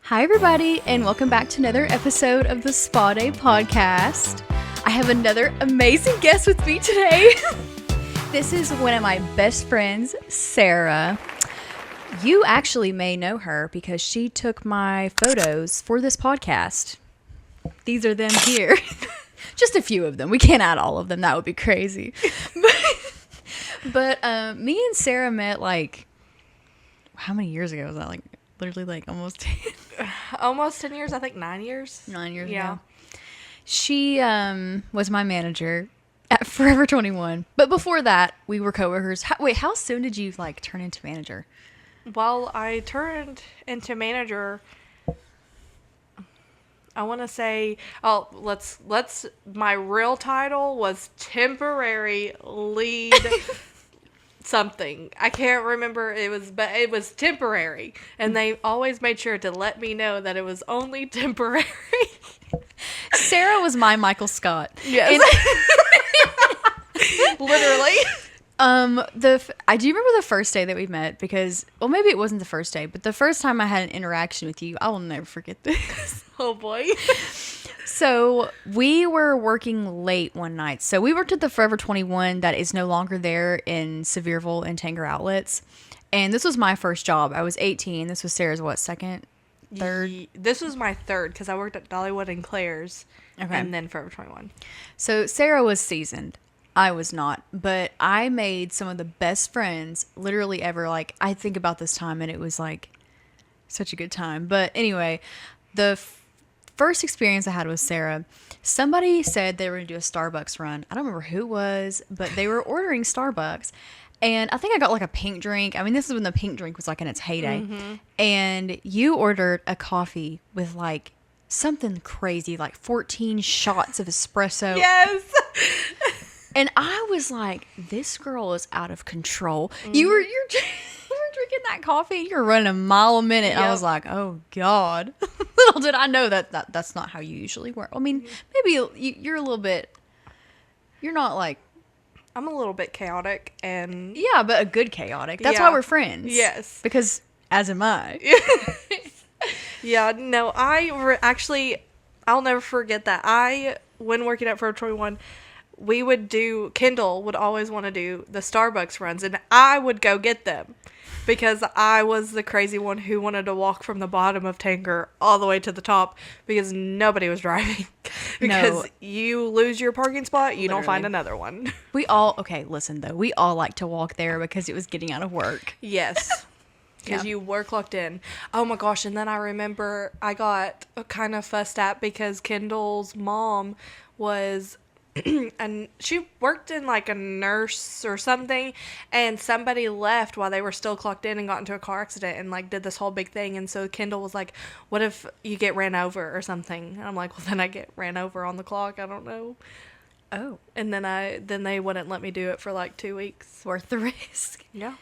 Hi everybody, and welcome back to another episode of the Spa Day podcast. I have another amazing guest with me today. This is one of my best friends, Sarah. You actually may know her because she took my photos for this podcast. These are them here. Just a few of them. We can't add all of them. That would be crazy. But me and Sarah met how many years ago was that? Literally almost 10. Almost 10 years, I think 9 years. 9 years ago. She was my manager at Forever 21. But before that, we were coworkers. How soon did you turn into manager? Well, I turned into manager, I want to say, my real title was temporary lead something. I can't remember but it was temporary. And they always made sure to let me know that it was only temporary. Sarah was my Michael Scott. Yes. Literally. Do you remember the first day that we met? Because, well, maybe it wasn't the first day, but the first time I had an interaction with you, I will never forget this. Oh boy. So we were working late one night. So we worked at the Forever 21 that is no longer there in Sevierville and Tanger Outlets. And this was my first job. I was 18. This was Sarah's, second? Third? This was my third because I worked at Dollywood and Claire's. Okay. And then Forever 21. So Sarah was seasoned. I was not. But I made some of the best friends literally ever. I think about this time and it was such a good time. But anyway, the first experience I had with Sarah, somebody said they were going to do a Starbucks run. I don't remember who it was, but they were ordering Starbucks. And I think I got a pink drink. I mean, this is when the pink drink was in its heyday. Mm-hmm. And you ordered a coffee with something crazy, 14 shots of espresso. Yes. And I was like, this girl is out of control. Mm-hmm. You're drinking that coffee, you're running a mile a minute. Yep. And I was like, oh God. Little did I know that's not how you usually work. I mean, maybe you're a little bit, you're not I'm a little bit chaotic and... Yeah, but a good chaotic. That's why we're friends. Yes. Because as am I. Yeah, no, I'll never forget that. When working at Forever 21, Kendall would always want to do the Starbucks runs, and I would go get them because I was the crazy one who wanted to walk from the bottom of Tanger all the way to the top because nobody was driving. Because you lose your parking spot, you don't find another one. We all like to walk there because it was getting out of work. Yes. Because you were clocked in. Oh my gosh, and then I remember I got kind of fussed at because Kendall's mom was... and she worked in a nurse or something, and somebody left while they were still clocked in and got into a car accident and did this whole big thing. And so Kendall was like, what if you get ran over or something? And I'm like, well, then I get ran over on the clock. I don't know. Oh. And then they wouldn't let me do it for 2 weeks. Worth the risk. Yeah.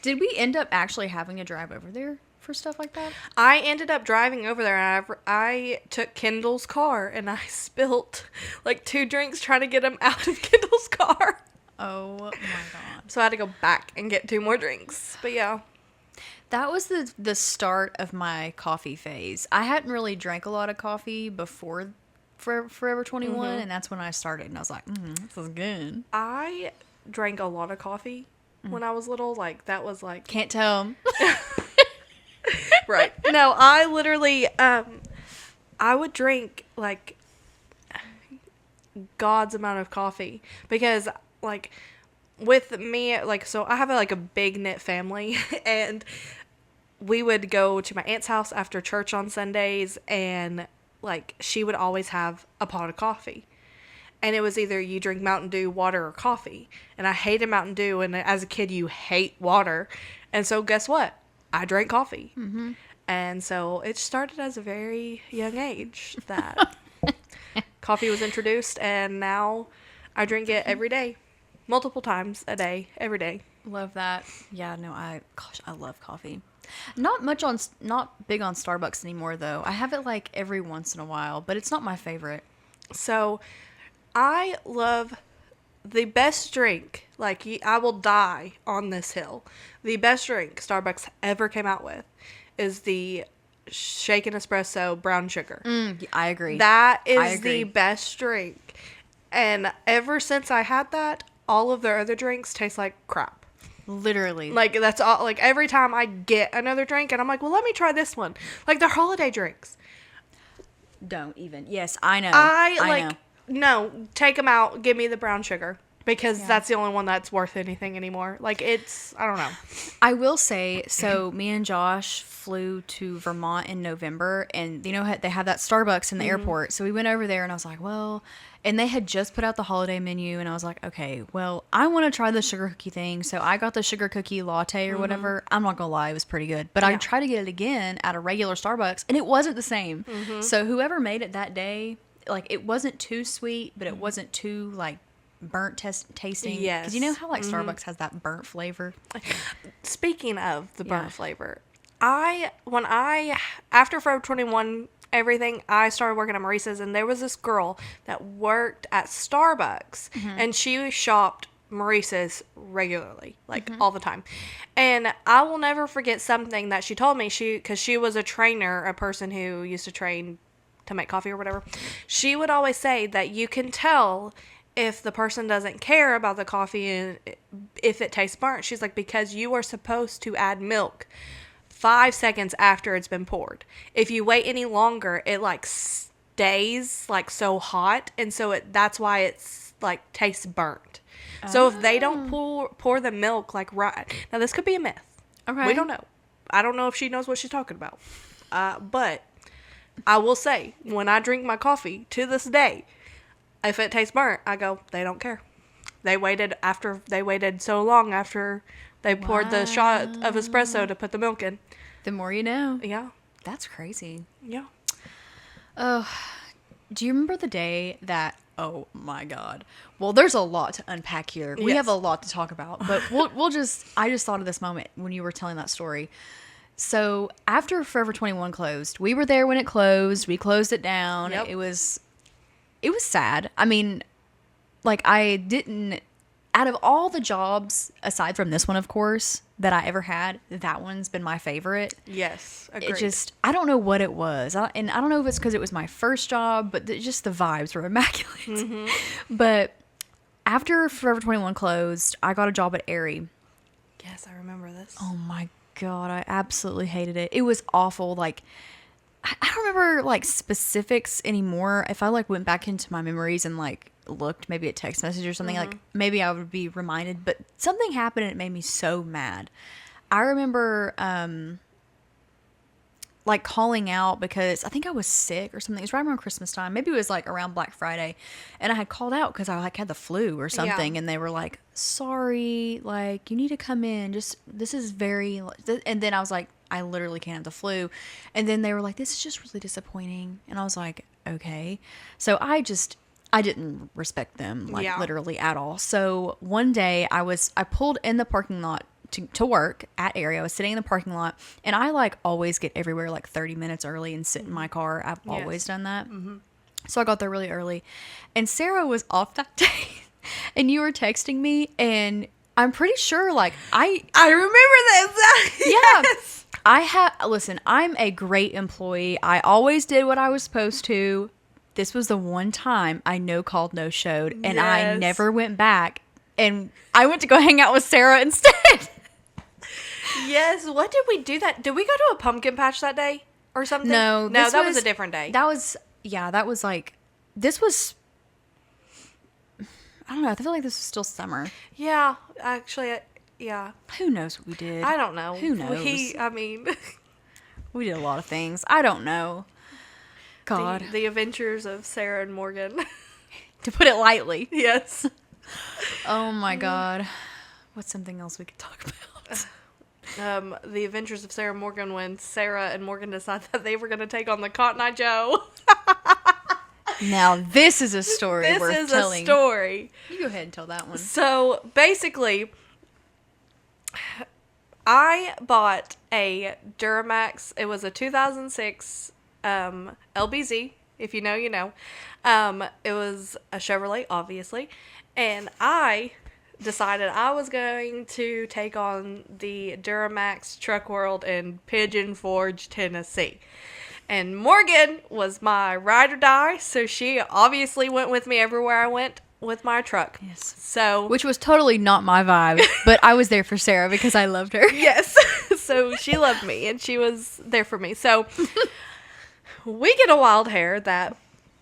Did we end up actually having to drive over there for stuff like that? I ended up driving over there, and I took Kendall's car, and I spilt 2 drinks trying to get him out of Kendall's car. Oh my God. So I had to go back and get 2 more drinks. But yeah. That was the start of my coffee phase. I hadn't really drank a lot of coffee before Forever 21, mm-hmm. and that's when I started, and I was like, this is good. I drank a lot of coffee when I was little. That was Can't tell. Right. No, I literally, I would drink, God's amount of coffee. Because, with me, so I have, a big knit family. And we would go to my aunt's house after church on Sundays. And, she would always have a pot of coffee. And it was either you drink Mountain Dew, water, or coffee. And I hated Mountain Dew. And as a kid, you hate water. And so guess what? I drank coffee. Mm-hmm. And so it started as a very young age that coffee was introduced, and now I drink it every day, multiple times a day, every day. Love that. Yeah, no, I love coffee. Not big on Starbucks anymore though. I have it like every once in a while, but it's not my favorite. So I love the best drink. Like, I will die on this hill. The best drink Starbucks ever came out with is the shaken espresso brown sugar. I agree. That I is agree. the best drink. And ever since I had that, all of their other drinks taste like crap. Literally. Like, that's all. Like, every time I get another drink, and I'm like, well, let me try this one. Like, their holiday drinks. Don't even. Yes, I know. I know. no, take them out. Give me the brown sugar. Because Yeah. that's the only one that's worth anything anymore. Like, it's, I don't know. I will say, so me and Josh flew to Vermont in November, and you know, they have that Starbucks in the airport. So we went over there, and I was like, well, and they had just put out the holiday menu, and I was like, okay, well, I want to try the sugar cookie thing. So I got the sugar cookie latte or whatever. I'm not going to lie, it was pretty good. But I Yeah. tried to get it again at a regular Starbucks, and it wasn't the same. So whoever made it that day, like, it wasn't too sweet, but it wasn't too, like, burnt tasting. Yes. Because you know how, like, Starbucks has that burnt flavor? Speaking of the burnt Yeah. flavor, after Forever 21, everything, I started working at Maurice's, and there was this girl that worked at Starbucks, and she shopped Maurice's regularly, like all the time. And I will never forget something that she told me. Because she was a trainer, a person who used to train to make coffee or whatever. She would always say that you can tell if the person doesn't care about the coffee and if it tastes burnt. She's like, because you are supposed to add milk 5 seconds after it's been poured. If you wait any longer, it like stays like so hot, and so that's why it's like tastes burnt. So if they don't pour the milk like right now, this could be a myth. Okay. We don't know. I don't know if she knows what she's talking about. But I will say, when I drink my coffee to this day, if it tastes burnt, I go, they don't care. They waited so long after they poured the shot of espresso to put the milk in. The more you know. Yeah. That's crazy. Yeah. Oh, do you remember the day that, oh my God. Well, there's a lot to unpack here. We Yes. have a lot to talk about, but I just thought of this moment when you were telling that story. So after Forever 21 closed, we were there when it closed. We closed it down. Yep. It was sad. I mean, like, out of all the jobs, aside from this one, of course, that I ever had, that one's been my favorite. Yes. Agreed. I don't know what it was. And I don't know if it's because it was my first job, but just the vibes were immaculate. But after Forever 21 closed, I got a job at Aerie. Yes, I remember this. Oh my God, I absolutely hated it. It was awful. Like, I don't remember like specifics anymore. If I like went back into my memories and like looked maybe at text message or something, like maybe I would be reminded, but something happened and it made me so mad. I remember like calling out because I think I was sick or something. It was right around Christmas time. Maybe it was like around Black Friday, and I had called out because I like had the flu or something, Yeah. and they were like, sorry, like you need to come in, just this is very, and then I was like, I literally can't have the flu. And then they were like, this is just really disappointing. And I was like, okay. So I didn't respect them, like, Yeah. literally at all. So one day I pulled in the parking lot to work at Aerie. I was sitting in the parking lot, and I like always get everywhere like 30 minutes early and sit in my car. I've always done that. So I got there really early, and Sarah was off that day, and you were texting me, and I'm pretty sure like I remember this. yeah. Listen, I'm a great employee. I always did what I was supposed to. This was the one time I no called, no showed, and I Yes. never went back. And I went to go hang out with Sarah instead. Yes. What did we do that? Did we go to a pumpkin patch that day or something? No, that was a different day. That was like, this was, I don't know. I feel like this was still summer. Yeah. Actually, yeah. Who knows what we did? I don't know. Who knows? I mean, We did a lot of things. I don't know. God. the adventures of Sarah and Morgan. To put it lightly. Yes. Oh my God. What's something else we could talk about? The Adventures of Sarah Morgan when Sarah and Morgan decided that they were going to take on the Cotton Eye Joe. Now, this is a story This worth is telling. a story. You go ahead and tell that one. So, basically, I bought a Duramax. It was a 2006 LBZ. If you know, you know. It was a Chevrolet, obviously. And I decided I was going to take on the Duramax truck world in Pigeon Forge, Tennessee. And Morgan was my ride or die, so she obviously went with me everywhere I went with my truck. Yes. So, Which was totally not my vibe, but I was there for Sarah because I loved her. yes. So she loved me and she was there for me. So we get a wild hair that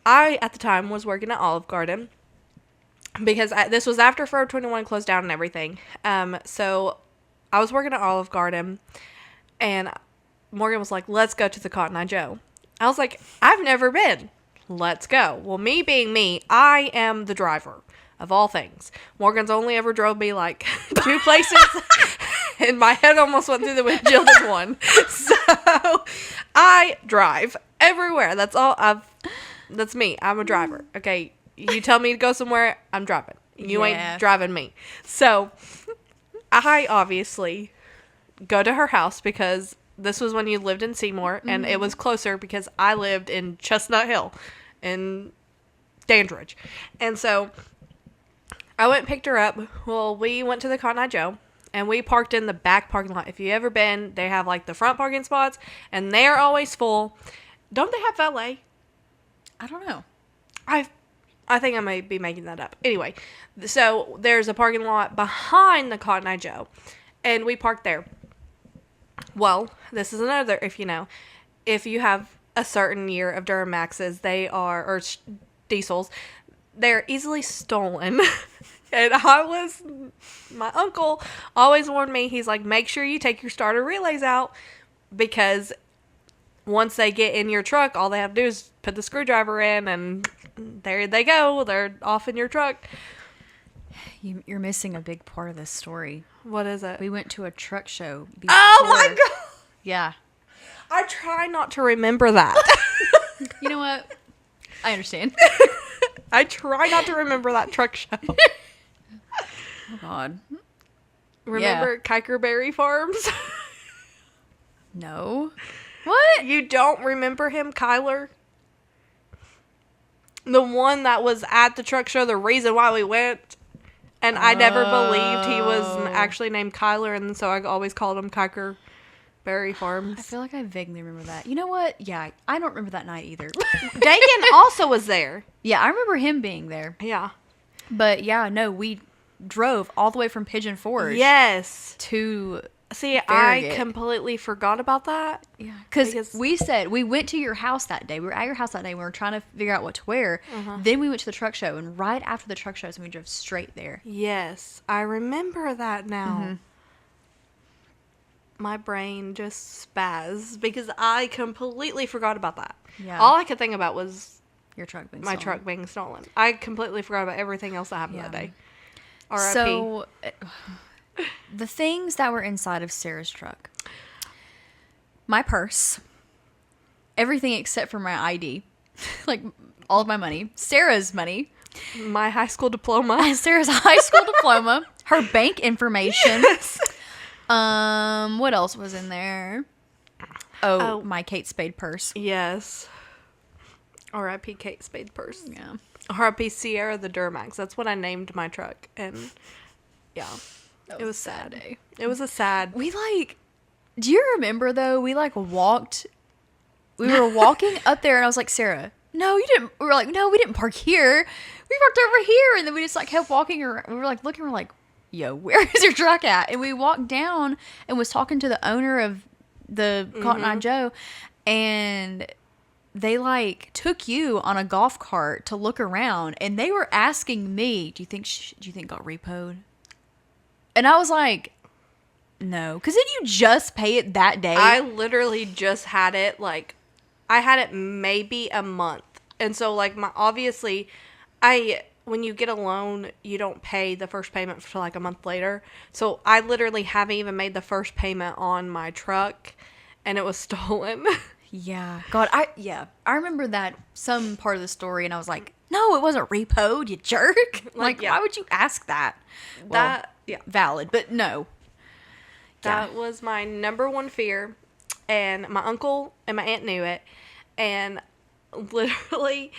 I, at the time, was working at Olive Garden because this was after Forever 21 closed down and everything. So I was working at Olive Garden and Morgan was like, let's go to the Cotton Eye Joe. I was like, I've never been. Let's go. Well, me being me, I am the driver of all things. Morgan's only ever drove me like 2 places and my head almost went through the windshield in one. So I drive everywhere. That's me. I'm a driver. Okay. You tell me to go somewhere, I'm driving. You ain't driving me. So I obviously go to her house because this was when you lived in Seymour, and it was closer because I lived in Chestnut Hill in Dandridge. And so I went and picked her up. Well, we went to the Cotton Eye Joe, and we parked in the back parking lot. If you ever been, they have like the front parking spots, and they're always full. Don't they have valet? I don't know. I think I may be making that up. Anyway, so there's a parking lot behind the Cotton Eye Joe, and we parked there. Well, this is another, if you have a certain year of Duramaxes, or diesels, they're easily stolen. And my uncle always warned me, he's like, make sure you take your starter relays out, because once they get in your truck, all they have to do is put the screwdriver in, and there they go. They're off in your truck. You're missing a big part of this story. What is it? We went to a truck show. Oh my God! Yeah. I try not to remember that. You know what? I understand. I try not to remember that truck show. Oh, God. Remember Kikerberry Farms? No. What? You don't remember him, Kyler? The one that was at the truck show, the reason why we went. And I never believed he was actually named Kyler, and so I always called him Kikerberry Farms. I feel like I vaguely remember that. You know what? Yeah, I don't remember that night either. Dakin also was there. Yeah, I remember him being there. Yeah. But yeah, no, we drove all the way from Pigeon Forge. Yes. To See, Farragut. I completely forgot about that. Yeah, because we went to your house that day. We were at your house that day. We were trying to figure out what to wear. Then we went to the truck show, and right after the truck shows, we drove straight there. Yes, I remember that now. My brain just spazzed because I completely forgot about that. Yeah. All I could think about was Your truck being my stolen. truck being stolen. I completely forgot about everything else that happened that day. R.I.P. So, the things that were inside of Sarah's truck. My purse. Everything except for my ID. Like, all of my money. Sarah's money. My high school diploma. Sarah's high school diploma. Her bank information. Yes. What else was in there? Oh, my Kate Spade purse. Yes. R.I.P. Kate Spade purse. Yeah. R.I.P. Sierra the Duramax. That's what I named my truck. And, yeah. It was sad. Day. It was a sad. Do you remember though? We were walking up there and I was like, Sarah, no, you didn't. We were like, no, we didn't park here. We parked over here. And then we just like kept walking around. We were like looking, we're like, yo, where is your truck at? And we walked down and was talking to the owner of the Cotton Eye Joe, and they like took you on a golf cart to look around, and they were asking me, do you think got repoed? And I was like, no. Because didn't you just pay it that day? I literally just had it, I had it maybe a month. And so, obviously, I when you get a loan, you don't pay the first payment for like a month later. So I literally haven't even made the first payment on my truck, and it was stolen. Yeah. God, I remember that some part of the story, and I was like, no, it wasn't repoed, you jerk. Like, yeah. why would you ask that? Well, Yeah. valid, but no. That was my number one fear. And my uncle and my aunt knew it. And literally,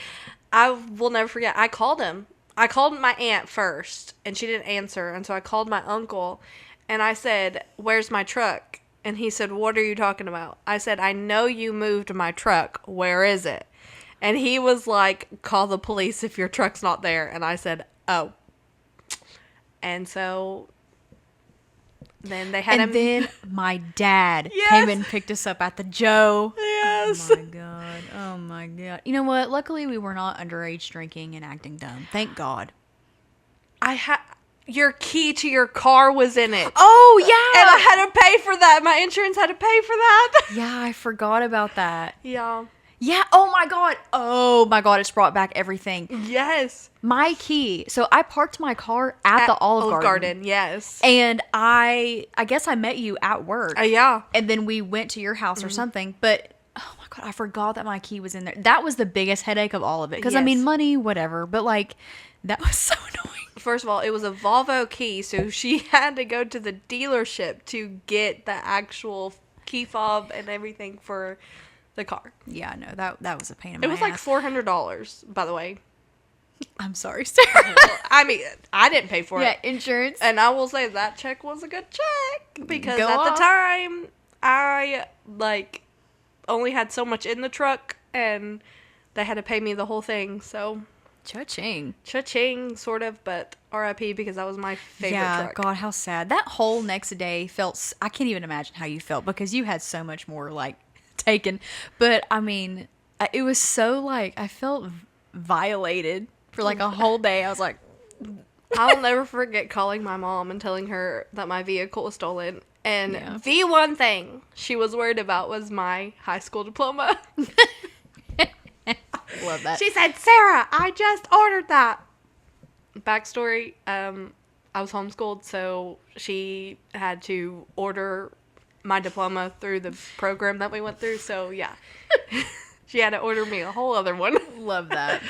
I will never forget. I called him. I called my aunt first, and she didn't answer. And so I called my uncle, and I said, "Where's my truck?" And he said, "What are you talking about?" I said, "I know you moved my truck. Where is it?" And he was like, "Call the police if your truck's not there." And I said, "Oh." And so then they had And him. then my dad Yes. came and picked us up at the Joe. Yes. Oh my god. Oh my god. You know what? Luckily we were not underage drinking and acting dumb. Thank God. Your key to your car was in it. Oh yeah. And I had to pay for that. My insurance had to pay for that. Yeah, I forgot about that. Yeah. Yeah. Oh my god. Oh my god. It's brought back everything. Yes. My key. So I parked my car at the Olive Garden. Yes. And I guess I met you at work. Yeah. And then we went to your house or something. But oh my god, I forgot that my key was in there. That was the biggest headache of all of it. Because I mean, Yes. money, whatever. But like, that was so annoying. First of all, it was a Volvo key, so she had to go to the dealership to get the actual key fob and everything for the car. Yeah, no, that was a pain in It my was like ass. $400, by the way. I'm sorry, Sarah. I mean, I didn't pay for Yeah, it. insurance. And I will say that check was a good check because Go at off. the time I like only had so much in the truck and they had to pay me the whole thing. So Cha-ching. cha-ching, sort of, but RIP because that was my favorite Yeah, truck. God, how sad. That whole next day felt, I can't even imagine how you felt because you had so much more, like, taken. But, I mean, it was so, like, I felt violated for, like, a whole day. I was like, I'll never forget calling my mom and telling her that my vehicle was stolen. And Yeah. the one thing she was worried about was my high school diploma. love that. She said, "Sarah, I just ordered that." Backstory, I was homeschooled, so she had to order my diploma through the program that we went through. So, yeah. She had to order me a whole other one. Love that.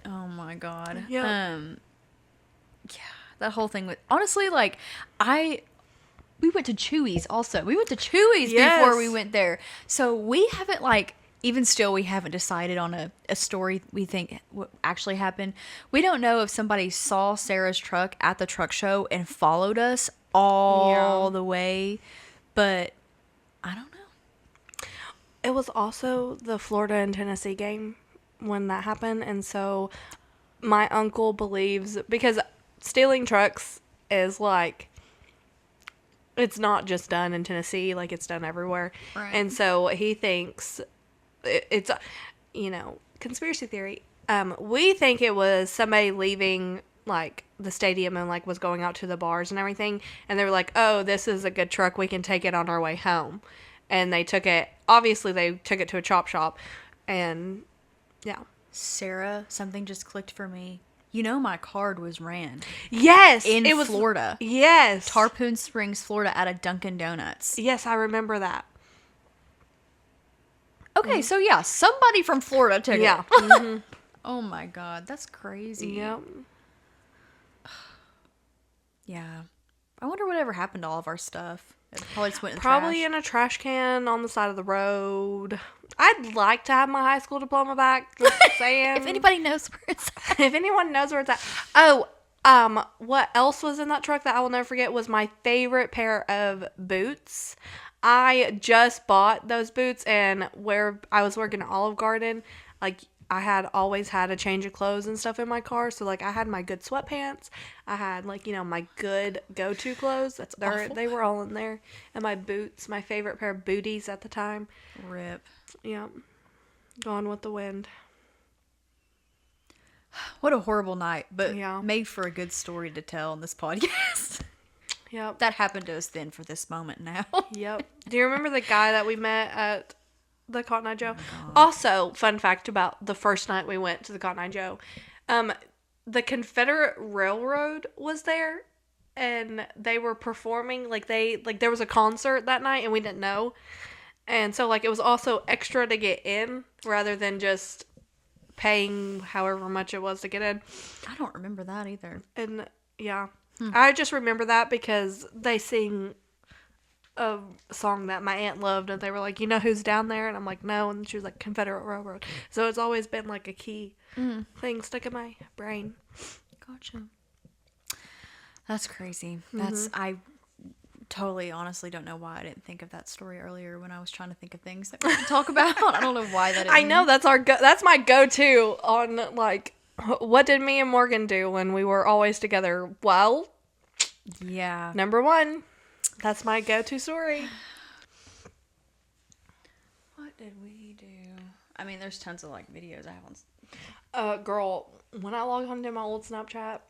Oh, my God. Yeah. Yeah, that whole thing with, honestly, like, we went to Chewy's also. We went to Chewy's Yes. before we went there. So we haven't, like, even still, we haven't decided on a story we think what actually happened. We don't know if somebody saw Sarah's truck at the truck show and followed us all the way, but I don't know. It was also the Florida and Tennessee game when that happened. And so my uncle believes, because stealing trucks is like, it's not just done in Tennessee, like it's done everywhere. Right. And so he thinks it's, conspiracy theory. We think it was somebody leaving like the stadium and like was going out to the bars and everything. And they were like, "Oh, this is a good truck. We can take it on our way home." And they took it, obviously they took it to a chop shop, and yeah. Sarah, something just clicked for me. You know my card was ran Yes! in it was Florida. Yes. Tarpon Springs, Florida at a Dunkin' Donuts. Yes, I remember that. Okay, so yeah, somebody from Florida took Yeah. it. Oh my God, that's crazy. Yep. Yeah. I wonder whatever happened to all of our stuff. It probably just went in the Probably trash. in a trash can on the side of the road. I'd like to have my high school diploma back. Just saying. If anybody knows where it's at. If anyone knows where it's at. Oh, what else was in that truck that I will never forget was my favorite pair of boots. I just bought those boots, and where I was working at Olive Garden, like, I had always had a change of clothes and stuff in my car. So, like, I had my good sweatpants. I had, like, my good go-to clothes. awful. They were all in there. And my boots, my favorite pair of booties at the time. Rip. Yeah. Gone with the wind. What a horrible night, but Yeah. made for a good story to tell in this podcast. Yep. That happened to us then for this moment now. Yep. Do you remember the guy that we met at the Cotton Eye Joe? Also, fun fact about the first night we went to the Cotton Eye Joe. the Confederate Railroad was there, and they were performing, like there was a concert that night and we didn't know. And so like it was also extra to get in rather than just paying however much it was to get in. I don't remember that either. And yeah. I just remember that because they sing a song that my aunt loved, and they were like, you know who's down there? And I'm like, no. And she was like, Confederate Railroad. So it's always been like a key thing stuck in my brain. Gotcha. That's crazy. I totally honestly don't know why I didn't think of that story earlier when I was trying to think of things that we could talk about. I don't know why that is. I know that's my go-to on like, what did me and Morgan do when we were always together? Well, yeah. Number 1. That's my go-to story. What did we do? I mean, there's tons of like videos I have on. Girl, when I log on to my old Snapchat,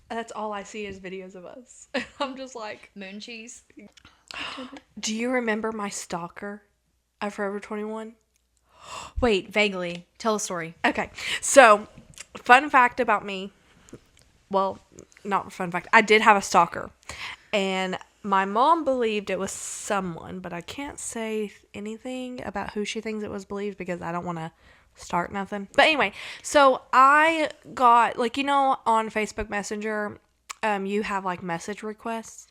that's all I see is videos of us. I'm just like, moon cheese. do you remember my stalker at Forever 21? Wait, vaguely. Tell a story. Okay, so fun fact about me. Well, not fun fact. I did have a stalker, and my mom believed it was someone, but I can't say anything about who she thinks it was believed because I don't want to start nothing. But anyway, so I got, like, you know, on Facebook Messenger, you have like message requests.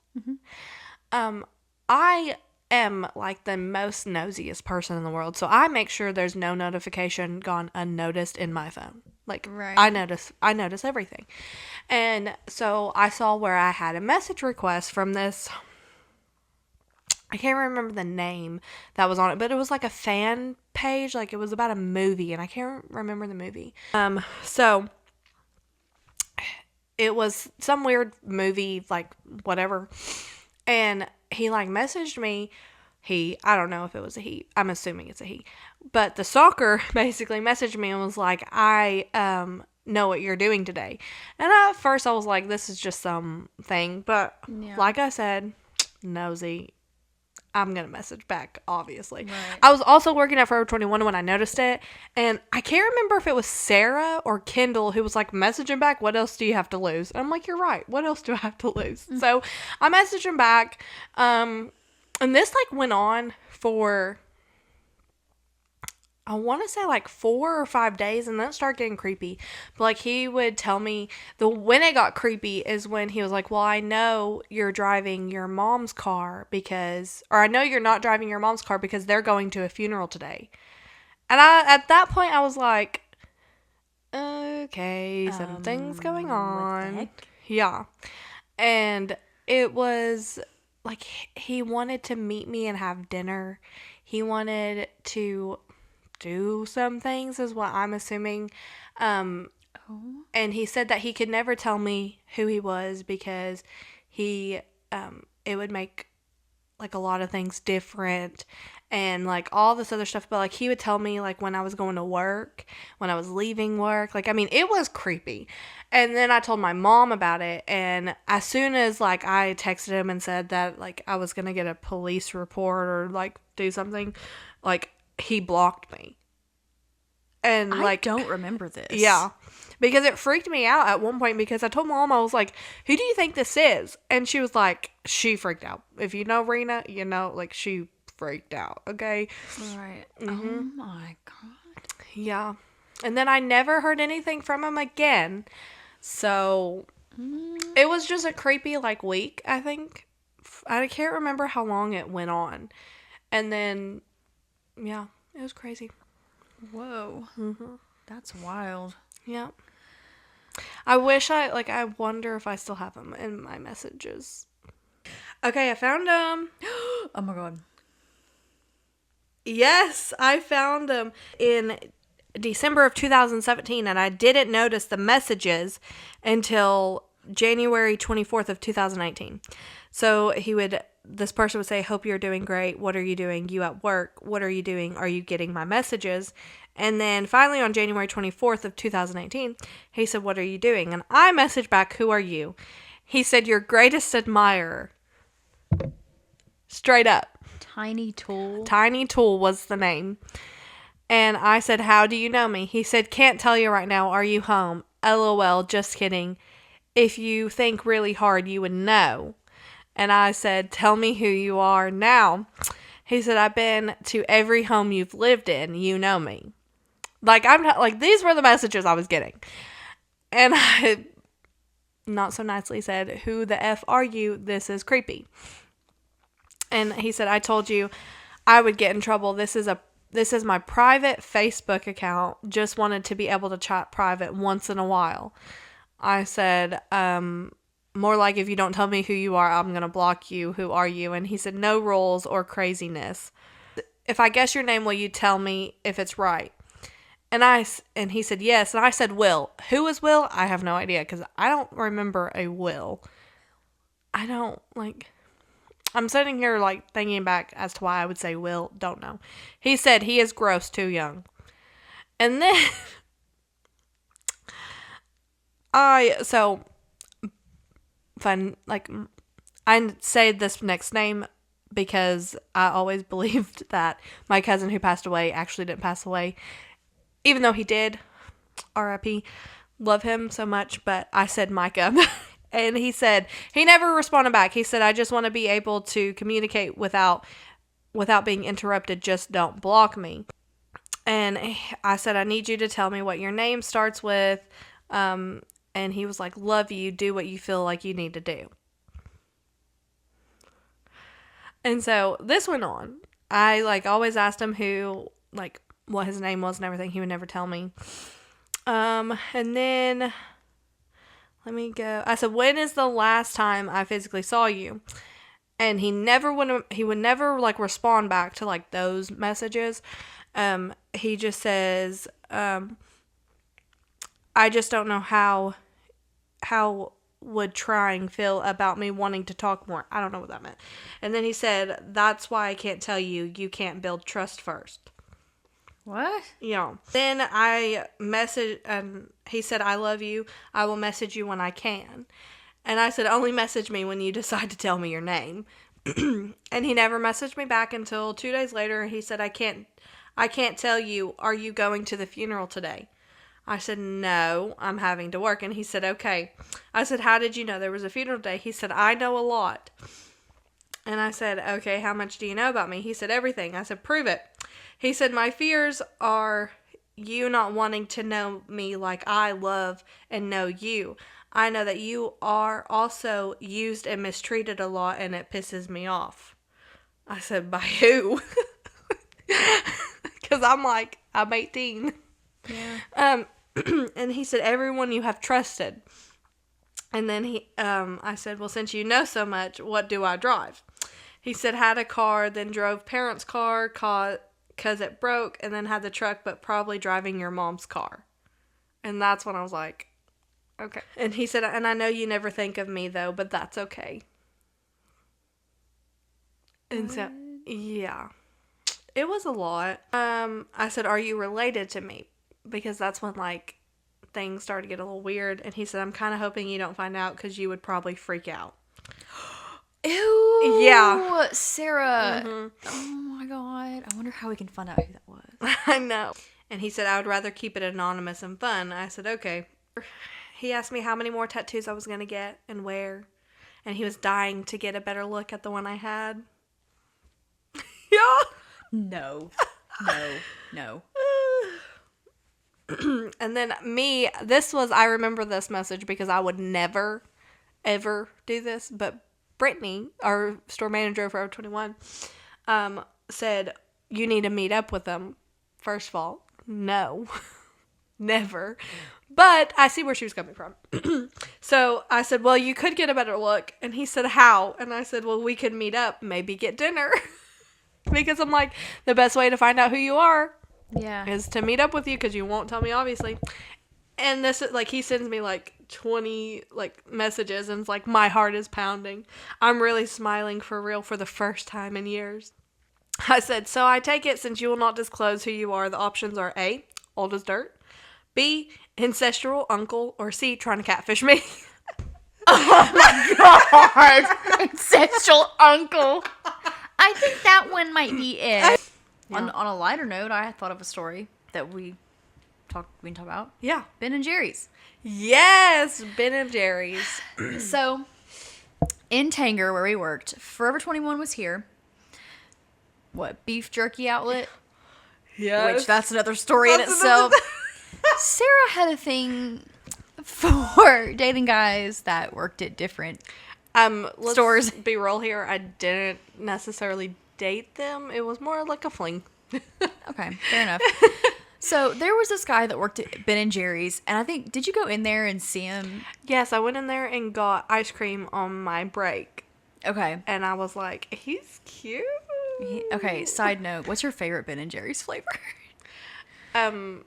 I am like the most nosiest person in the world, so I make sure there's no notification gone unnoticed in my phone. Like, right. I notice everything. And so I saw where I had a message request from this, I can't remember the name that was on it, but it was like a fan page. Like, it was about a movie, and I can't remember the movie. So it was some weird movie, like, whatever. And he, like, messaged me. I don't know if it was a he. I'm assuming it's a he. But the stalker basically messaged me and was like, I know what you're doing today. And at first I was like, this is just something. But like I said, nosy. I'm going to message back, obviously. Right. I was also working at Forever 21 when I noticed it. And I can't remember if it was Sarah or Kendall who was like messaging back, what else do you have to lose? And I'm like, you're right. What else do I have to lose? So I messaged him back. And this like went on for, I want to say like 4 or 5 days, and then it started getting creepy. But like he would tell me, when it got creepy is when he was like, well, I know you're driving your mom's car or I know you're not driving your mom's car because they're going to a funeral today. And at that point I was like, okay, something's going on. What the heck? Yeah. And it was like, he wanted to meet me and have dinner. He wanted to do some things is what I'm assuming. And he said that he could never tell me who he was because it would make like a lot of things different and like all this other stuff. But like he would tell me like when I was going to work, when I was leaving work, like, I mean, it was creepy. And then I told my mom about it, and as soon as like I texted him and said that like I was gonna get a police report or like do something, like he blocked me. And like, I don't remember this. Yeah. Because it freaked me out at one point because I told Mom, I was like, who do you think this is? And she was like, she freaked out. If you know Rena, you know, like, she freaked out. Okay. Right. Oh my God. Yeah. And then I never heard anything from him again. So it was just a creepy like week, I think. I can't remember how long it went on. And then, yeah, it was crazy. Whoa. That's wild. Yeah. I wonder if I still have them in my messages. Okay, I found them. Oh my God. Yes, I found them in December of 2017, and I didn't notice the messages until January 24th of 2019. So this person would say, hope you're doing great. What are you doing? You at work? What are you doing? Are you getting my messages? And then finally on January 24th of 2018, he said, what are you doing? And I messaged back, who are you? He said, your greatest admirer. Straight up. Tiny Tool. Tiny Tool was the name. And I said, how do you know me? He said, can't tell you right now. Are you home? LOL, just kidding. If you think really hard, you would know. And I said, tell me who you are now. He said, I've been to every home you've lived in. You know me. Like, I'm not, like, these were the messages I was getting. And I not so nicely said, who the F are you? This is creepy. And he said, I told you I would get in trouble. This is my private Facebook account. Just wanted to be able to chat private once in a while. I said, more like if you don't tell me who you are, I'm going to block you. Who are you? And he said, no rules or craziness. If I guess your name, will you tell me if it's right? And he said, yes. And I said, Will. Who is Will? I have no idea because I don't remember a Will. I'm sitting here like thinking back as to why I would say Will. Don't know. He said he is gross, too young. And then I say this next name because I always believed that my cousin who passed away actually didn't pass away. Even though he did, R.I.P., love him so much, but I said Micah. And he said, he never responded back. He said, I just want to be able to communicate without being interrupted. Just don't block me. And I said, I need you to tell me what your name starts with. And he was like, love you. Do what you feel like you need to do. And so this went on. I always asked him what his name was and everything. He would never tell me. And then let me go. I said, when is the last time I physically saw you? And he would never respond back to those messages. He just says, I just don't know how would trying feel about me wanting to talk more. I don't know what that meant. And then he said, that's why I can't tell you. You can't build trust first. What? Yeah. Then I messaged, and he said, I love you. I will message you when I can. And I said, only message me when you decide to tell me your name. And he never messaged me back until 2 days later. He said, I can't tell you. Are you going to the funeral today? I said, no, I'm having to work. And he said, okay. I said, how did you know there was a funeral today? He said, I know a lot. And I said, okay, how much do you know about me? He said, everything. I said, prove it. He said, my fears are you not wanting to know me like I love and know you. I know that you are also used and mistreated a lot, and it pisses me off. I said, by who? Because I'm 18. Yeah. And he said, everyone you have trusted. And then I said, well, since you know so much, what do I drive? He said, had a car, then drove parents' car, because it broke, and then had the truck, but probably driving your mom's car. And that's when I was like, okay. And he said, and I know you never think of me, though, but that's okay. And so, yeah. It was a lot. I said, are you related to me? Because that's when, things started to get a little weird. And he said, I'm kind of hoping you don't find out because you would probably freak out. Ew. Yeah. Sarah. Mm-hmm. Oh my God. I wonder how we can find out who that was. I know. And he said, I would rather keep it anonymous and fun. I said, okay. He asked me how many more tattoos I was going to get and where. And he was dying to get a better look at the one I had. Yeah. No. No. And then I remember this message because I would never, ever do this. But Brittany, our store manager of Forever 21, said, you need to meet up with them. First of all, no. Never. But I see where she was coming from. So I said, well, you could get a better look. And he said, how? And I said, well, we could meet up, maybe get dinner. Because I'm like, the best way to find out who you are is to meet up with you, because you won't tell me, obviously. And this is he sends me 20 messages, and it's my heart is pounding. I'm really smiling for real for the first time in years. I said, so I take it since you will not disclose who you are, the options are A, old as dirt, B, ancestral uncle, or C, trying to catfish me. Oh my God. Ancestral uncle. I think that one might be it. Yeah. On a lighter note, I thought of a story that we we can talk about Yeah. Ben and Jerry's. Yes, Ben and Jerry's. So, in Tanger, where we worked, Forever 21 was here. What, beef jerky outlet? Yes. Which, that's another story in itself. Sarah had a thing for dating guys that worked at different stores. Be real here. I didn't necessarily date them. It was more like a fling. Okay, fair enough. So there was this guy that worked at Ben and Jerry's, and I think, did you go in there and see him? Yes, I went in there and got ice cream on my break. Okay. And I was like, he's cute. Okay, side note, what's your favorite Ben and Jerry's flavor?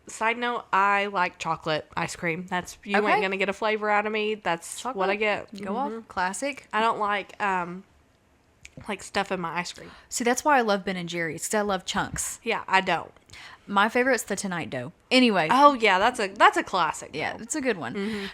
Side note, I like chocolate ice cream. That's, you Okay. ain't gonna get a flavor out of me. That's Chocolate? what I get. Go off. Classic. I don't like stuff in my ice cream. See, that's why I love Ben and Jerry's, because I love chunks. Yeah, I don't. My favorite's the Tonight Dough. Anyway. Oh yeah, that's a classic. Yeah, though. it's a good one.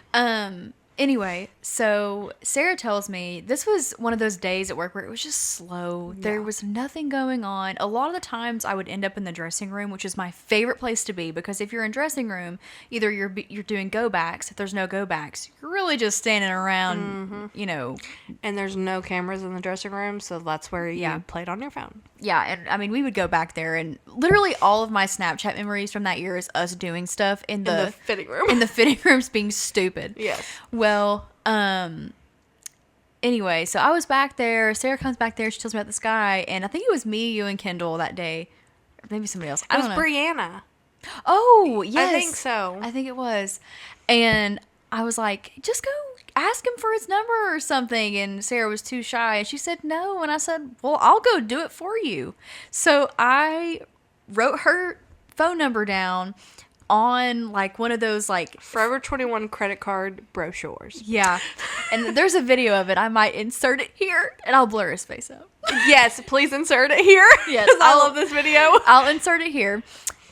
Anyway, so Sarah tells me this was one of those days at work where it was just slow. There was nothing going on. A lot of the times I would end up in the dressing room, which is my favorite place to be, because if you're in dressing room, either you're doing go backs. If there's no go backs, you're really just standing around, you know. And there's no cameras in the dressing room, so that's where you played on your phone. Yeah, and I mean, we would go back there, and literally all of my Snapchat memories from that year is us doing stuff in the fitting room. In the fitting rooms being stupid. Yes. Well, anyway, so I was back there. Sarah comes back there. She tells me about this guy, and I think it was me, you, and Kendall that day. Or maybe somebody else. I don't know. It was Brianna. Oh, yes. I think so. I think it was. And I was like, just go ask him for his number or something. And Sarah was too shy. And she said no. And I said, well, I'll go do it for you. So I wrote her phone number down on like one of those like Forever 21 credit card brochures. Yeah. And there's a video of it. I might insert it here and I'll blur his face out. Yes, please insert it here. Yes. Because I love this video. I'll insert it here.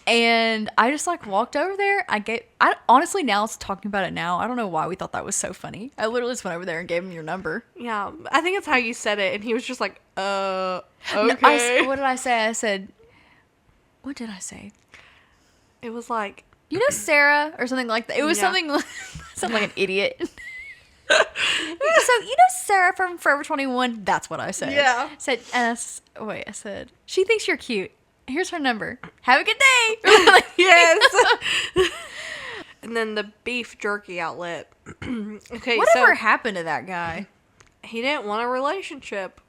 And I just like walked over there. I honestly, now talking about it now, I don't know why we thought that was so funny. I literally just went over there and gave him your number. Yeah. I think it's how you said it. And he was just like, okay. No, what did I say? I said, what did I say? It was like, you know, Sarah or something like that. It was something like an idiot. So, you know, Sarah from Forever 21. That's what I said. Yeah. I said, she thinks you're cute. Here's her number. Have a good day. yes. And then the beef jerky outlet. Okay. Whatever happened to that guy? He didn't want a relationship.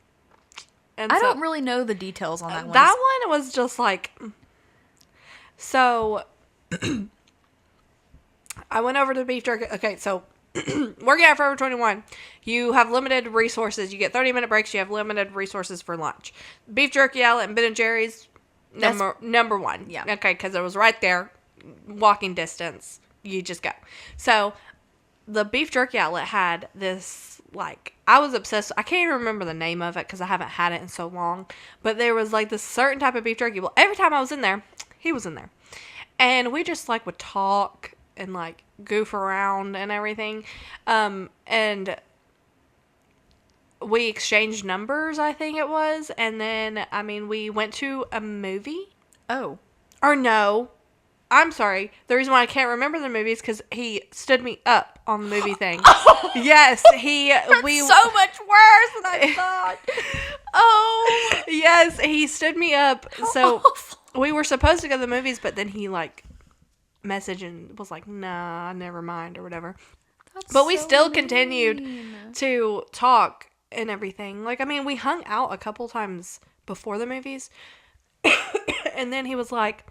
And I don't really know the details on that one. That one was just like, so I went over to beef jerky. Okay, so working at Forever 21, you have limited resources. You get 30-minute breaks. You have limited resources for lunch. Beef jerky outlet and Ben & Jerry's, number one. Yeah. Okay, because it was right there, walking distance. You just go. So the beef jerky outlet had this, like, I was obsessed. I can't even remember the name of it because I haven't had it in so long. But there was like this certain type of beef jerky. Well, every time I was in there, he was in there. And we just like would talk and like goof around and everything. And we exchanged numbers, I think it was. And then, I mean, we went to a movie. Oh. Or no. I'm sorry. The reason why I can't remember the movie is because he stood me up on the movie thing. Yes, That's so much worse than I thought. Oh. Yes, he stood me up. So awful. we were supposed to go to the movies, but then he like messaged and was like, nah, never mind or whatever. But we still continued to talk and everything. Like, I mean, we hung out a couple times before the movies. And then he was like,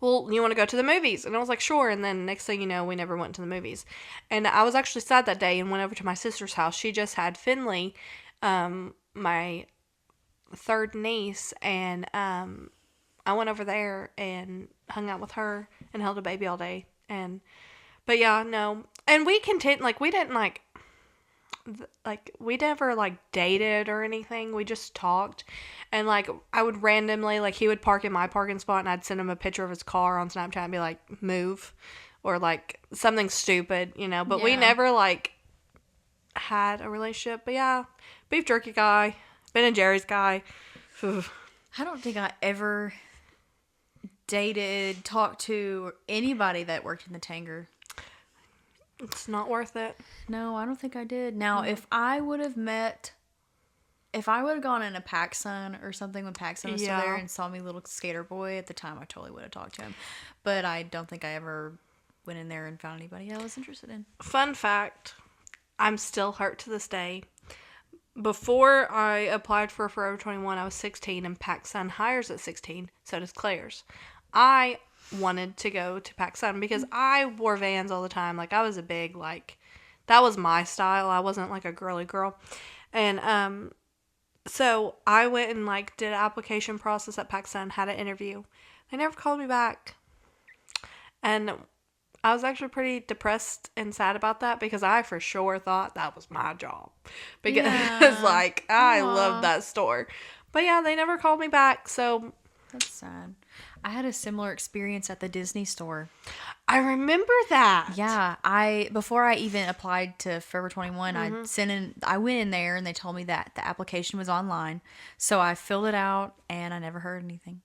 well, you want to go to the movies? And I was like, sure. And then next thing you know, we never went to the movies. And I was actually sad that day and went over to my sister's house. She just had Finley, my third niece. And I went over there and hung out with her and held a baby all day. But yeah, no. And we continued, like, we didn't we never like dated or anything. We just talked. And like I would randomly, like, he would park in my parking spot and I'd send him a picture of his car on Snapchat and be like, move, or like something stupid, you know. But we never like had a relationship. But yeah, beef jerky guy, Ben and Jerry's guy. I don't think I ever dated, talked to anybody that worked in the Tanger. It's not worth it. No, I don't think I did. Now, if I would have gone in a PacSun or something when PacSun was still there and saw me little skater boy at the time, I totally would have talked to him. But I don't think I ever went in there and found anybody I was interested in. Fun fact, I'm still hurt to this day. Before I applied for Forever 21, I was 16, and PacSun hires at 16. So does Claire's. I wanted to go to PacSun because I wore Vans all the time. Like, I was a big, like, that was my style. I wasn't, like, a girly girl. And, so I went and, like, did an application process at PacSun, had an interview. They never called me back. And I was actually pretty depressed and sad about that because I for sure thought that was my job. Because, like, I loved that store. But, yeah, they never called me back, so. That's sad. I had a similar experience at the Disney store. I remember that. Yeah, before I even applied to Forever 21, I went in there and they told me that the application was online. So I filled it out and I never heard anything.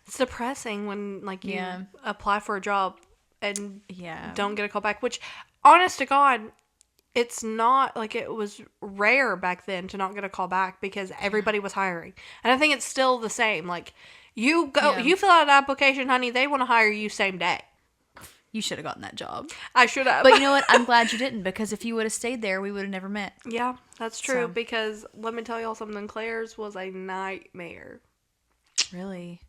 It's depressing when, like, you apply for a job and don't get a call back, which, honest to God, it's not, like, it was rare back then to not get a call back because everybody was hiring. And I think it's still the same. Like, you fill out an application, honey, they want to hire you same day. You should have gotten that job. I should have. But you know what? I'm glad you didn't, because if you would have stayed there, we would have never met. Yeah, that's true. So. Because let me tell y'all something. Claire's was a nightmare. Really?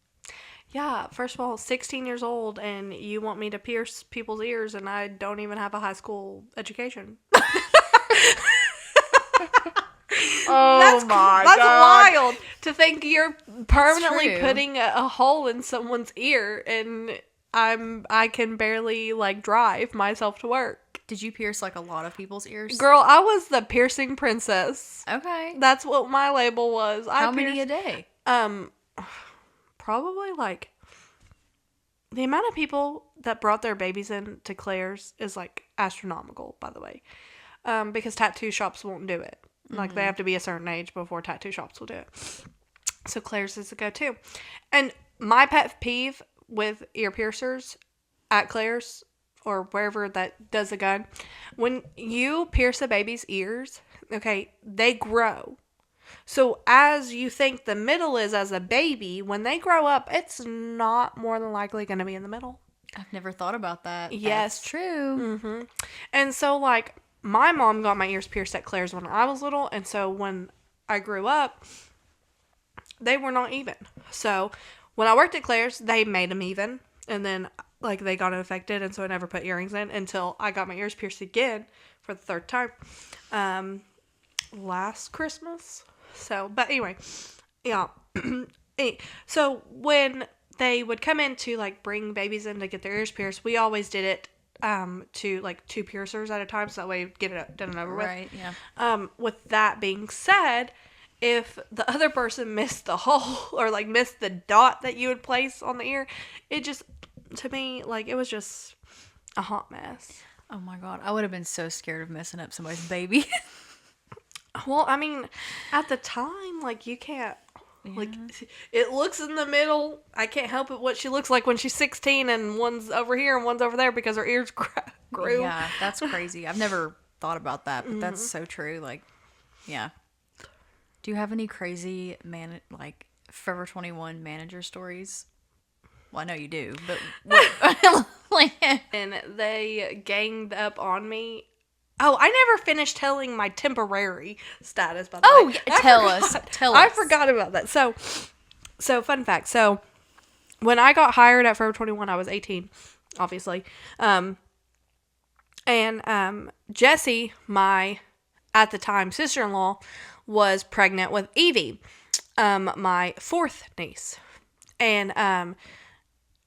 Yeah. First of all, 16 years old, and you want me to pierce people's ears, and I don't even have a high school education. Oh my God. That's wild to think you're permanently putting a hole in someone's ear, and I can barely, like, drive myself to work. Did you pierce, like, a lot of people's ears? Girl, I was the piercing princess. Okay. That's what my label was. How many a day? Probably, like, the amount of people that brought their babies in to Claire's is, like, astronomical, by the way. Because tattoo shops won't do it. Like, they have to be a certain age before tattoo shops will do it. So Claire's is the go-to. And my pet peeve with ear piercers at Claire's or wherever that does a gun, when you pierce a baby's ears, okay, they grow. So as you think the middle is as a baby, when they grow up, it's not more than likely going to be in the middle. I've never thought about that. Yes. That's true. Mm-hmm. And so, like, my mom got my ears pierced at Claire's when I was little, and so when I grew up, they were not even. So when I worked at Claire's, they made them even, and then, like, they got infected, and so I never put earrings in until I got my ears pierced again for the third time last Christmas. So, but anyway, yeah. So when they would come in to, like, bring babies in to get their ears pierced, we always did it to, like, 2 piercers at a time, so that way get it done and over with. Right, yeah. With that being said, if the other person missed the hole or, like, missed the dot that you would place on the ear, it just, to me, like, it was just a hot mess. Oh my God, I would have been so scared of messing up somebody's baby. Well, I mean, at the time, like, you can't, like, it looks in the middle. I can't help it what she looks like when she's 16 and one's over here and one's over there because her ears grew. Yeah, that's crazy. I've never thought about that, but that's so true. Like, yeah. Do you have any crazy, like, Forever 21 manager stories? Well, I know you do, but what? And they ganged up on me. Oh, I never finished telling my temporary status, by the way. Oh, tell us. I forgot about that. So fun fact. So, when I got hired at Forever 21, I was 18, obviously. And Jessie, my, at the time, sister-in-law, was pregnant with Evie, my 4th niece. And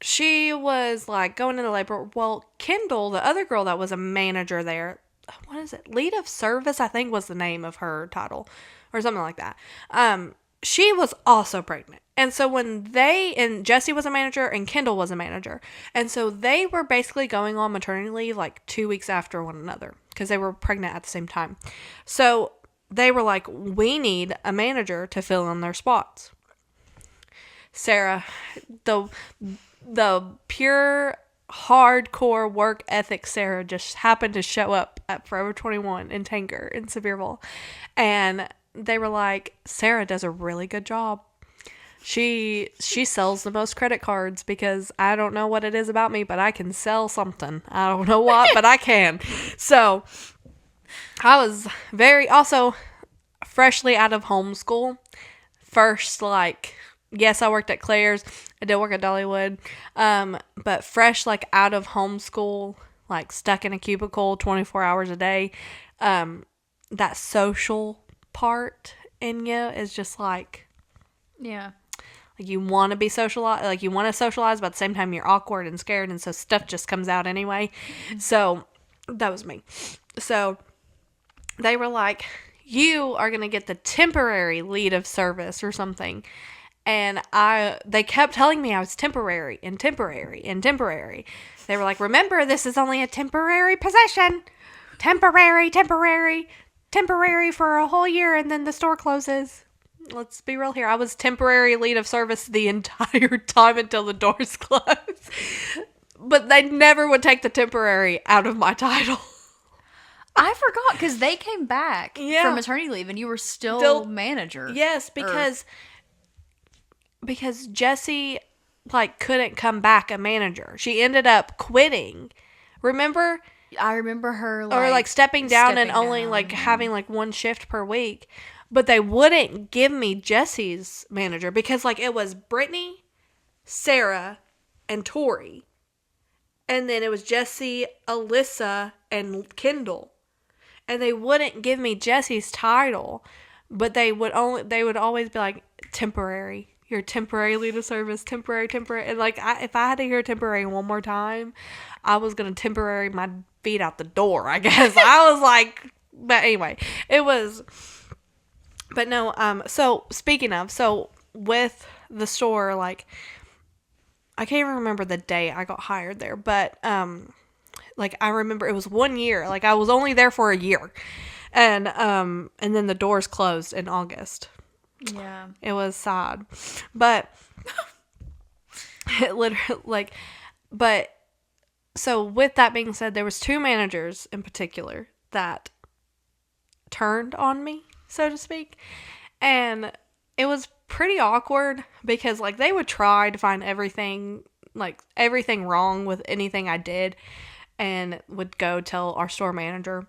she was, like, going into labor. Well, Kendall, the other girl that was a manager there, what is it? Lead of service, I think was the name of her title or something like that. She was also pregnant. And so and Jessie was a manager and Kendall was a manager. And so they were basically going on maternity leave like 2 weeks after one another because they were pregnant at the same time. So they were like, we need a manager to fill in their spots. Sarah, the pure hardcore work ethic Sarah just happened to show up at Forever 21 in Tanger in Sevierville. And they were like, Sarah does a really good job. She sells the most credit cards because I don't know what it is about me, but I can sell something. I don't know what, but I can. So I was also freshly out of homeschool. First, like, yes, I worked at Claire's. I did work at Dollywood. But fresh, like, out of homeschool, like, stuck in a cubicle 24 hours a day. That social part in you is just like, Yeah. like, you want to be socialized, like, you want to socialize, but at the same time, you're awkward and scared, and so stuff just comes out anyway. So, that was me. So, they were like, you are going to get the temporary lead of service or something. And they kept telling me I was temporary and temporary and temporary. They were like, remember, this is only a temporary position. Temporary for a whole year, and then the store closes. Let's be real here. I was temporary lead of service the entire time until the doors closed. But they never would take the temporary out of my title. I forgot because they came back from maternity leave and you were still manager. Yes, because Jessie, like, couldn't come back a manager. She ended up quitting. Remember? I remember her, like, or, like, stepping down and only, like, having, like, one shift per week. But they wouldn't give me Jessie's manager because, like, it was Brittany, Sarah, and Tori. And then it was Jessie, Alyssa, and Kendall. And they wouldn't give me Jessie's title. But they would always be like, temporary. You're temporary lead of service, temporary. And, like, if I had to hear temporary one more time, I was going to temporary my feet out the door, I guess. I was like, but anyway, it was... But no, so speaking of, with the store, like, I can't even remember the day I got hired there, but, like, I remember it was 1 year, like, I was only there for a year, and then the doors closed in August. Yeah. It was sad, but, it literally, like, but, so with that being said, there was 2 managers in particular that turned on me, so to speak. And it was pretty awkward because, like, they would try to find everything wrong with anything I did and would go tell our store manager.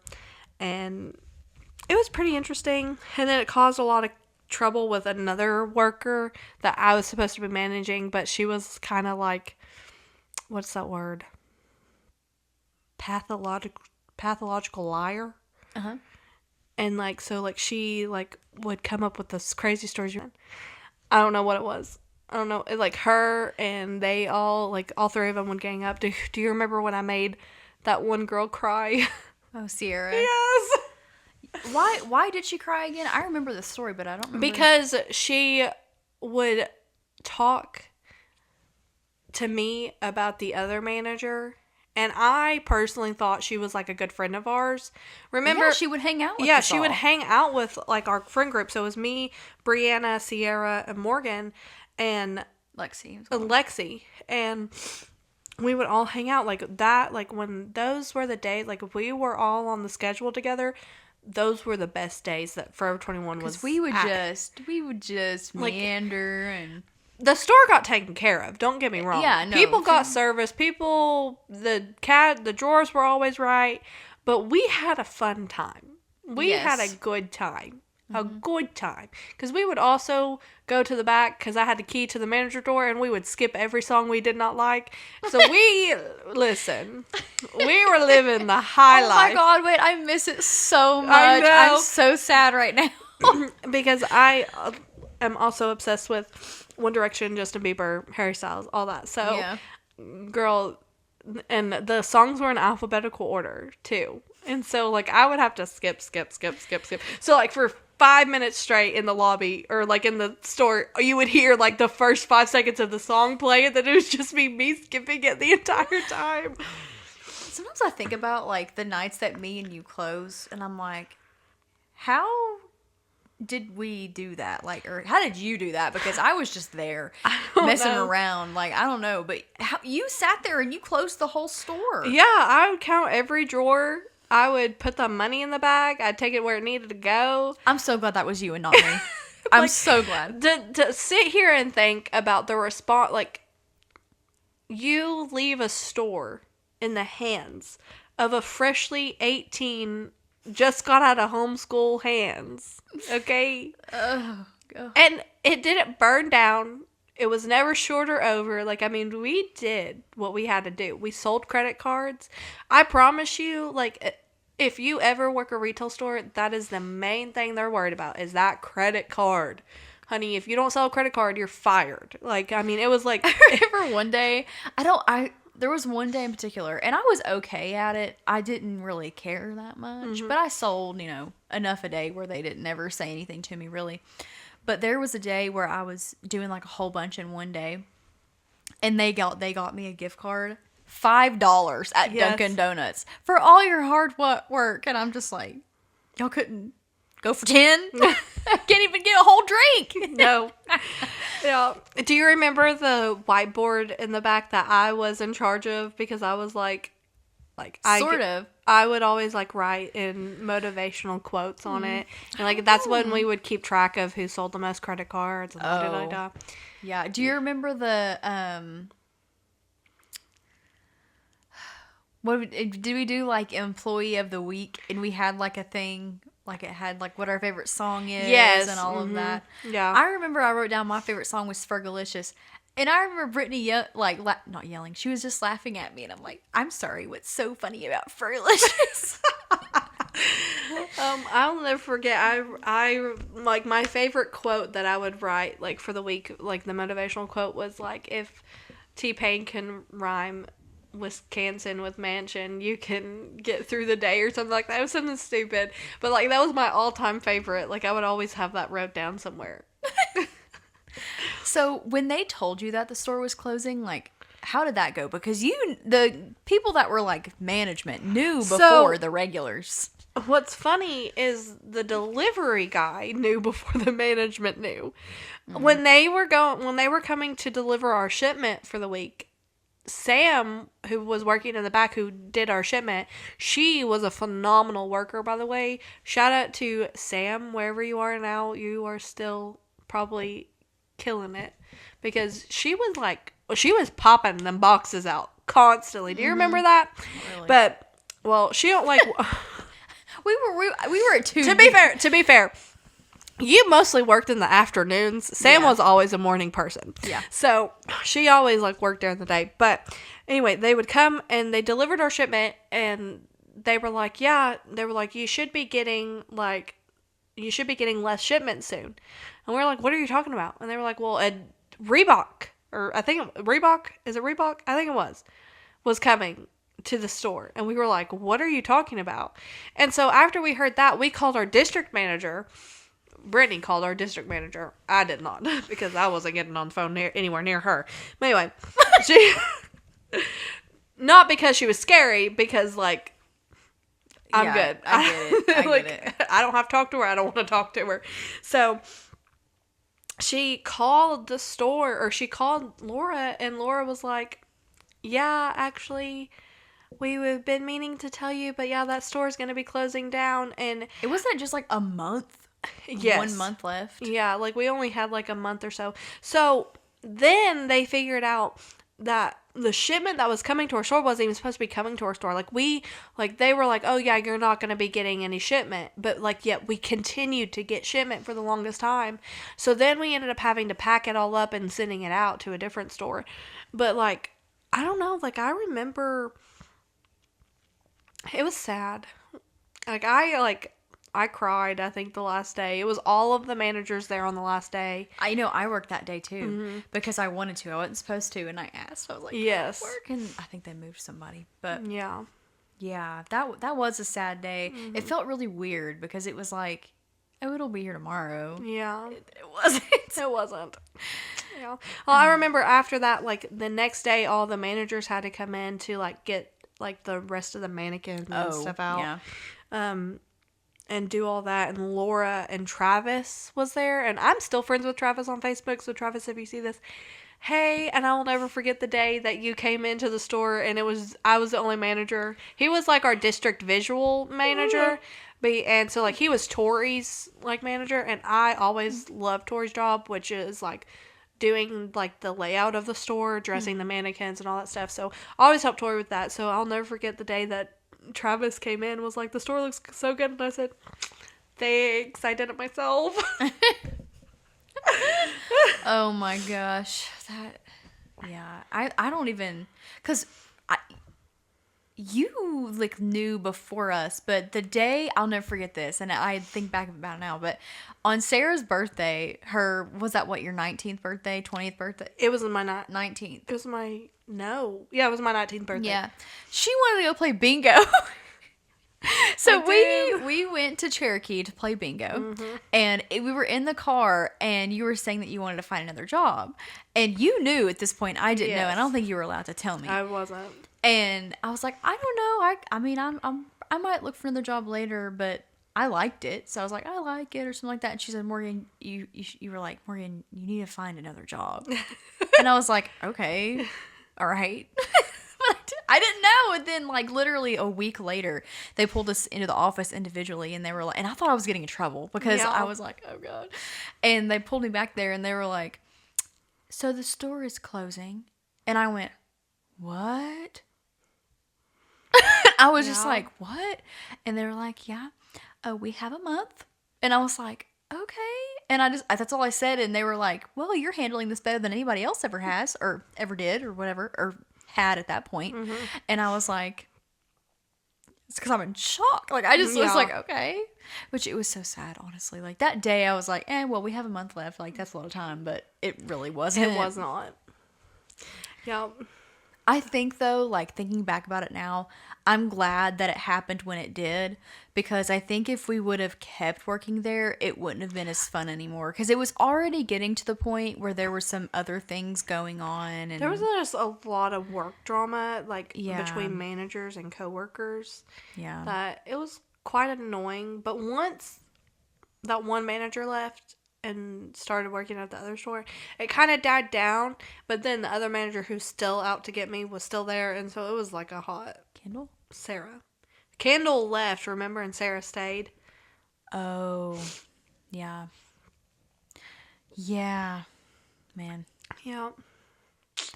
And it was pretty interesting. And then it caused a lot of trouble with another worker that I was supposed to be managing, but she was kind of like, what's that word? Pathological liar. Uh-huh. And, like, so, like, she, like, would come up with this crazy stories. I don't know what it was. I don't know. Like, her and they all, like, all 3 of them would gang up. Do you remember when I made that one girl cry? Oh, Sierra. Yes. Why did she cry again? I remember the story, but I don't remember. Because she would talk to me about the other manager. And I personally thought she was, like, a good friend of ours. Remember? Yeah, she would hang out with us Yeah, she all. would hang out with, like, our friend group. So it was me, Brianna, Sierra, and Morgan, and Lexi. And we would all hang out like that. Like, when those were the days, like, if we were all on the schedule together, those were the best days that Forever 21 was. We would just like, meander and... The store got taken care of. Don't get me wrong. Yeah, no. People got service. The drawers were always right. But we had a fun time. We had a good time. A good time. Because we would also go to the back, because I had the key to the manager door, and we would skip every song we did not like. So listen, we were living the high life. Oh my God, wait, I miss it so much. I know. I'm so sad right now. Because I am also obsessed with One Direction, Justin Bieber, Harry Styles, all that. So, Yeah. Girl, and the songs were in alphabetical order, too. And so, like, I would have to skip. So, like, for 5 minutes straight in the lobby, or, like, in the store, you would hear, like, the first 5 seconds of the song play, and then it would just be me skipping it the entire time. Sometimes I think about, like, the nights that me and you close, and I'm like, how did we do that? Like, or how did you do that? Because I was just there don't messing know. around. Like, I don't know. But you sat there and you closed the whole store. Yeah, I would count every drawer. I would put the money in the bag. I'd take it where it needed to go. I'm so glad that was you and not me. I'm Like, so glad. To sit here and think about the response, like, you leave a store in the hands of a freshly 18, just got out of homeschool hands, okay? Oh, God. And it didn't burn down. It was never short or over. Like, I mean, we did what we had to do. We sold credit cards. I promise you, like, if you ever work a retail store, that is the main thing they're worried about, is that credit card. Honey, if you don't sell a credit card, you're fired. Like, I mean, it was like... I remember one day, there was one day in particular, and I was okay at it. I didn't really care that much, but I sold, enough a day where they didn't ever say anything to me, really. But there was a day where I was doing, like, a whole bunch in one day, and they got me a gift card, $5 at Dunkin' Donuts for all your hard work, and I'm just like, y'all couldn't go for 10? I can't even get a whole drink. No. Yeah. Do you remember the whiteboard in the back that I was in charge of? Because I was like sort of. I would always like write in motivational quotes on it. And like that's when we would keep track of who sold the most credit cards and da-da-da-da. Yeah. Do you remember the did we do like employee of the week, and we had like a thing, like it had like what our favorite song is, and all of that. Yeah. I remember I wrote down my favorite song was Fergalicious, and I remember Brittany not yelling, she was just laughing at me, and I'm like, I'm sorry, what's so funny about Fergalicious? I'll never forget. I like my favorite quote that I would write like for the week, like the motivational quote was like, if T-Pain can rhyme Wisconsin with mansion, you can get through the day, or something like that. It was something stupid, but like that was my all-time favorite. Like I would always have that wrote down somewhere. So when they told you that the store was closing, like, how did that go? Because the people that were like management knew before the regulars. What's funny is the delivery guy knew before the management knew. When they were coming to deliver our shipment for the week, Sam, who was working in the back, who did our shipment, she was a phenomenal worker, by the way. Shout out to Sam, wherever you are now. You are still probably killing it, because she was popping them boxes out constantly. Do you remember that? Really? But, well, she don't like... we were at 2. To be fair, you mostly worked in the afternoons. Sam was always a morning person. Yeah. So she always like worked during the day. But anyway, they would come and they delivered our shipment, and they were like, you should be getting less shipment soon. And we were like, what are you talking about? And they were like, well, a Reebok, or I think Reebok, is it Reebok? I think it was coming to the store. And we were like, what are you talking about? And so after we heard that, we called our district manager. Brittany called our district manager. I did not, because I wasn't getting on the phone anywhere near her. But anyway, she... not because she was scary, because, like, I'm good. I get it. I don't have to talk to her. I don't want to talk to her. So she called the store, or she called Laura, and Laura was like, yeah, actually, we've been meaning to tell you, but yeah, that store is going to be closing down. And it wasn't just like a month. Yes. 1 month left. Yeah, like we only had like a month or so. So then they figured out that the shipment that was coming to our store wasn't even supposed to be coming to our store. They were like, oh yeah, you're not going to be getting any shipment. But like, yet we continued to get shipment for the longest time. So then we ended up having to pack it all up and sending it out to a different store. But like, I don't know, like I remember it was sad. I cried, I think, the last day. It was all of the managers there on the last day. I worked that day, too, because I wanted to. I wasn't supposed to, and I asked. I was like, yes. Can I work? And I think they moved somebody. But, yeah, that was a sad day. It felt really weird, because it was like, oh, it'll be here tomorrow. Yeah. It wasn't. It wasn't. Yeah. Well, I remember after that, like, the next day, all the managers had to come in to, like, get, like, the rest of the mannequins and stuff out. Yeah. and do all that. And Laura and Travis was there. And I'm still friends with Travis on Facebook. So, Travis, if you see this, hey, and I will never forget the day that you came into the store and I was the only manager. He was like our district visual manager. And so, like, he was Tori's, like, manager. And I always loved Tori's job, which is, like, doing, like, the layout of the store, dressing the mannequins and all that stuff. So, I always helped Tori with that. So, I'll never forget the day that Travis came in and was like, the store looks so good. And I said, thanks, I did it myself. Oh my gosh. I don't even, because you like knew before us, but the day, I'll never forget this, and I think back about it now, but on Sarah's birthday, was that what, your 19th birthday, 20th birthday? It was my 19th. It was my, no. Yeah, it was my 19th birthday. Yeah. She wanted to go play bingo. So we went to Cherokee to play bingo, and we were in the car, and you were saying that you wanted to find another job, and you knew at this point. I didn't know, and I don't think you were allowed to tell me. I wasn't. And I was like, I don't know. I mean, I might look for another job later, but I liked it, so I was like, I like it or something like that. And she said, Morgan, you were like, Morgan, you need to find another job, and I was like, okay, all right. I didn't know. And then, like, literally a week later, they pulled us into the office individually, and they were like, and I thought I was getting in trouble because I was like, oh God. And they pulled me back there, and they were like, so the store is closing. And I went, what? I was just like, what? And they were like, yeah, we have a month. And I was like, okay. And that's all I said. And they were like, well, you're handling this better than anybody else ever has or ever did or whatever, or had at that point. And I was like, it's because I'm in shock. Like, I just was like, okay. Which it was so sad, honestly. Like, that day I was like, well, we have a month left. Like, that's a lot of time. But it really wasn't. It was not. Yeah. I think, though, like, thinking back about it now, I'm glad that it happened when it did, because I think if we would have kept working there, it wouldn't have been as fun anymore, because it was already getting to the point where there were some other things going on. And there was just a lot of work drama, like, between managers and coworkers. Yeah. That it was quite annoying. But once that one manager left and started working at the other store, it kind of died down, but then the other manager who's still out to get me was still there, and so it was like a hot Sarah. Kendall left, remember, and Sarah stayed. Oh, yeah. Yeah, man. Yeah.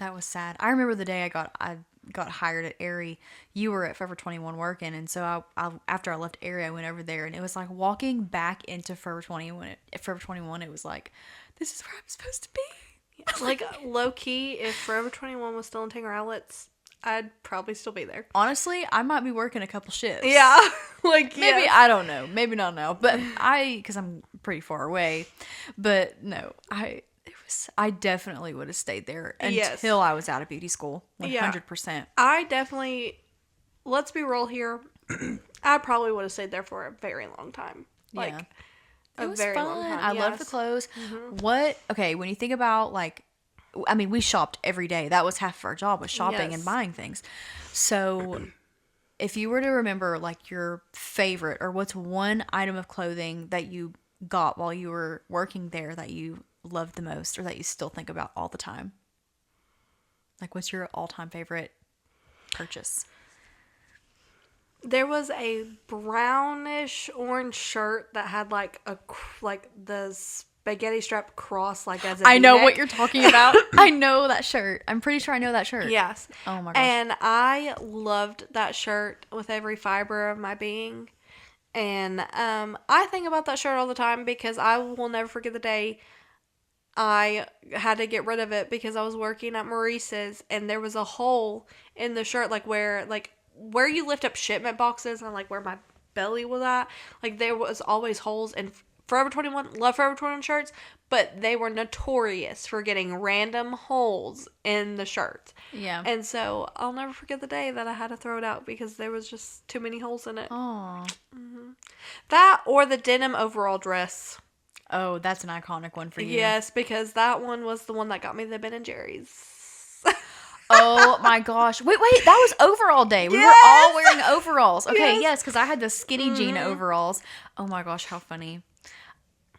That was sad. I remember the day I got hired at Aerie. You were at Forever 21 working, and so I after I left Aerie, I went over there, and it was like walking back into Forever 21. It was like, this is where I'm supposed to be. Like, low key, if Forever 21 was still in Tanger Outlets, I'd probably still be there. Honestly, I might be working a couple shifts. Yeah. Like, maybe, I don't know. Maybe not now, but because I'm pretty far away. But no, I definitely would have stayed there until I was out of beauty school. 100%. Yeah. I definitely, let's be real here, I probably would have stayed there for a very long time. Like, it was very fun. Long time. I loved the clothes. When you think about, like, I mean, we shopped every day. That was half of our job, was shopping and buying things. So if you were to remember, like, your favorite, or what's one item of clothing that you got while you were working there that you loved the most, or that you still think about all the time? Like, what's your all-time favorite purchase? There was a brownish orange shirt that had like the spaghetti strap cross, like, as a I know V-neck. what you're talking about. I know that shirt. I'm pretty sure I know that shirt. Yes. Oh my gosh. And I loved that shirt with every fiber of my being. And I think about that shirt all the time, because I will never forget the day I had to get rid of it because I was working at Maurice's, and there was a hole in the shirt, like where you lift up shipment boxes, and like where my belly was at. Like, there was always holes. And Forever 21, love Forever 21 shirts, but they were notorious for getting random holes in the shirt. Yeah. And so I'll never forget the day that I had to throw it out because there was just too many holes in it. Oh. Mm-hmm. That, or the denim overall dress. Oh, that's an iconic one for you. Yes, because that one was the one that got me the Ben & Jerry's. Oh my gosh. Wait, that was overall day. We were Yes! all wearing overalls. Okay, Yes. yes, because I had the skinny jean overalls. Oh my gosh, how funny.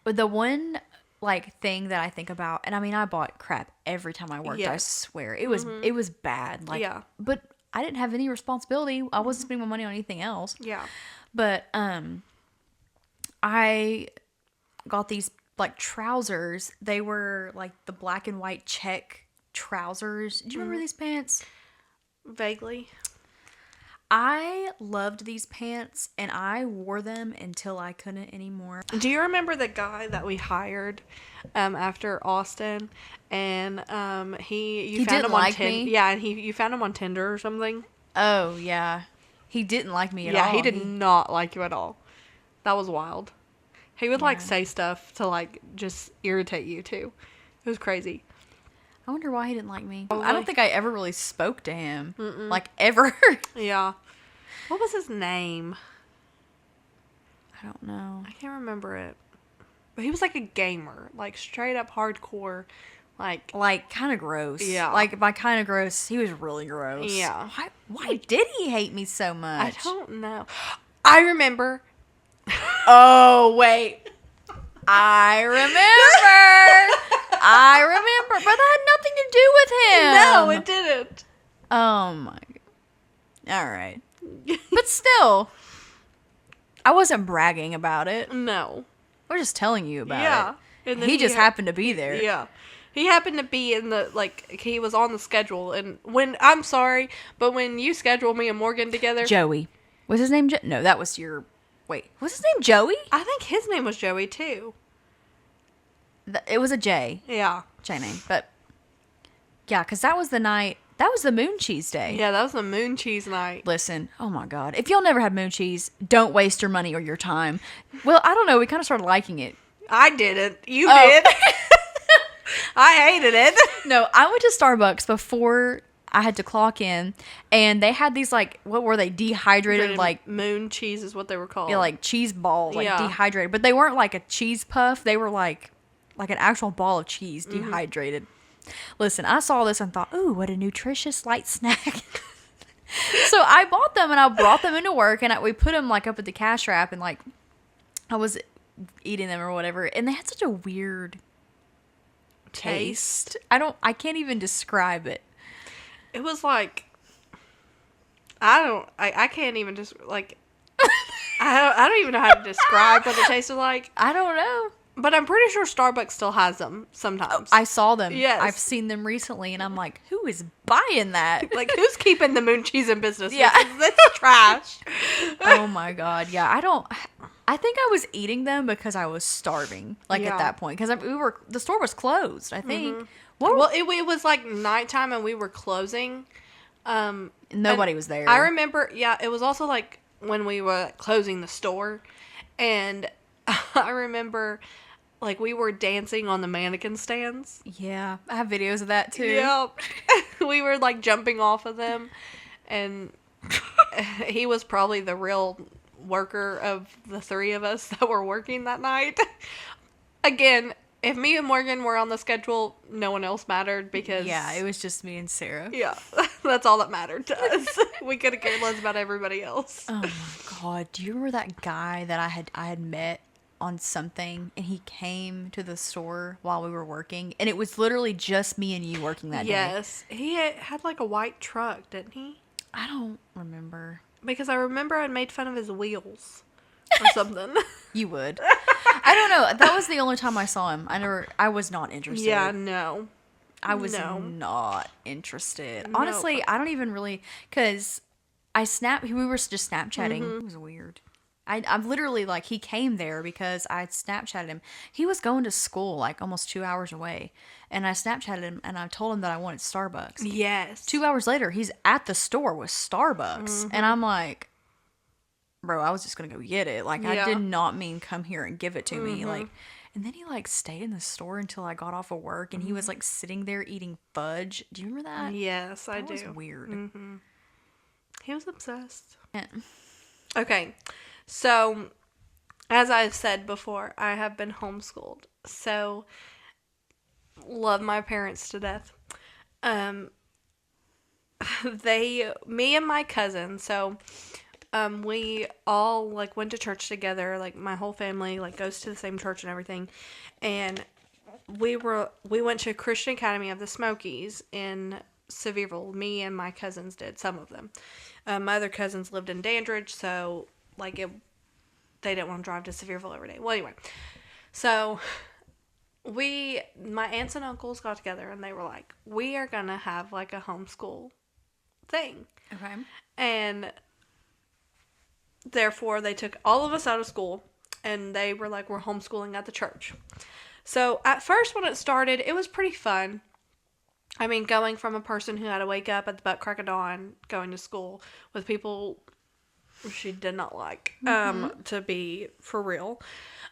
But the one like thing that I think about, and I mean I bought crap every time I worked, I Yes. swear. It was bad. Like Yeah. but I didn't have any responsibility. I wasn't spending my money on anything else. Yeah. But I got these like trousers. They were like the black and white check trousers. Do you remember these pants? Vaguely. I loved these pants and I wore them until I couldn't anymore. Do you remember the guy that we hired after Austin, and you He found didn't him on like me? Yeah, and you found him on Tinder or something? Oh, yeah. He didn't like me at all. Yeah, he did not like you at all. That was wild. He would like Yeah. say stuff to like just irritate you too. It was crazy. I wonder why he didn't like me. Probably. I don't think I ever really spoke to him. Like, ever. Yeah. What was his name? I don't know. I can't remember it. But he was like a gamer, like straight up hardcore, like Like, kind of gross. Yeah. Like, by kind of gross, he was really gross. Yeah. Why did he hate me so I much? don't know. I remember. Oh, wait. I remember. I remember. But that had nothing to do with him. No, it didn't. Oh, my God. All right. But still, I wasn't bragging about it. No. We're just telling you about Yeah. it. And then He just happened to be there. Yeah. He happened to be in the, like, he was on the schedule. And I'm sorry, but when you scheduled me and Morgan together. Joey. Was his name No, that was your... Wait, was his name Joey? I think his name was Joey, too. It was a J. Yeah. J name. But, yeah, because that was the night... That was the moon cheese day. Yeah, that was the moon cheese night. Listen, oh my God. If y'all never had moon cheese, don't waste your money or your time. Well, I don't know. We kind of started liking it. I didn't. You Oh. did. I hated it. No, I went to Starbucks before I had to clock in, and they had these, like, what were they? Dehydrated, like, moon cheese is what they were called. yeah, like cheese balls, like Yeah. dehydrated. But they weren't like a cheese puff. They were like an actual ball of cheese, dehydrated. Listen, I saw this and thought, ooh, what a nutritious light snack. So I bought them and I brought them into work, and we put them like up at the cash wrap, and like I was eating them or whatever, and they had such a weird taste. I can't even describe it. It was like, I can't even just like, I don't even know how to describe what it tasted like. I don't know. But I'm pretty sure Starbucks still has them sometimes. I saw them. Yes. I've seen them recently, and I'm like, who is buying that? Like, who's keeping the moon cheese in business? Yeah. That's trash. Oh my God. Yeah. I think I was eating them because I was starving, like Yeah. at that point, because the store was closed, I think. Well, it was like nighttime and we were closing. Nobody was there. I remember, yeah, it was also like when we were closing the store, and I remember like we were dancing on the mannequin stands. Yeah. I have videos of that too. Yep. We were like jumping off of them, and he was probably the real worker of the three of us that were working that night. Again, if me and Morgan were on the schedule, no one else mattered because... Yeah, it was just me and Sarah. Yeah, that's all that mattered to us. We could have cared less about everybody else. Oh my God. Do you remember that guy that I had met on something, and he came to the store while we were working, and it was literally just me and you working that day? Yes. He had like a white truck, didn't he? I don't remember. Because I remember I made fun of his wheels or something. You would. I don't know. That was the only time I saw him. I was not interested. Yeah, no. I was No. not interested. No. Honestly, I don't even really, because we were just Snapchatting. It was weird. I'm literally like, he came there because I Snapchatted him. He was going to school like almost 2 hours away. And I Snapchatted him and I told him that I wanted Starbucks. Yes. 2 hours later, he's at the store with Starbucks. And I'm like, bro, I was just going to go get it. Like, Yeah. I did not mean come here and give it to me. Like, and then he like stayed in the store until I got off of work, and he was like sitting there eating fudge. Do you remember that? Yes, I That do. was weird. He was obsessed. Yeah. Okay. So, as I've said before, I have been homeschooled. So, love my parents to death. me and my cousin, so we all like went to church together. Like my whole family like goes to the same church and everything, and we went to Christian Academy of the Smokies in Sevierville. Me and my cousins did, some of them. My other cousins lived in Dandridge, so like they didn't want to drive to Sevierville every day. Well, anyway, so my aunts and uncles got together and they were like, we are gonna have like a homeschool thing. Okay. And therefore they took all of us out of school and they were like, we're homeschooling at the church. So at first when it started, it was pretty fun. I mean, going from a person who had to wake up at the butt crack of dawn, going to school with people she did not like, to be for real,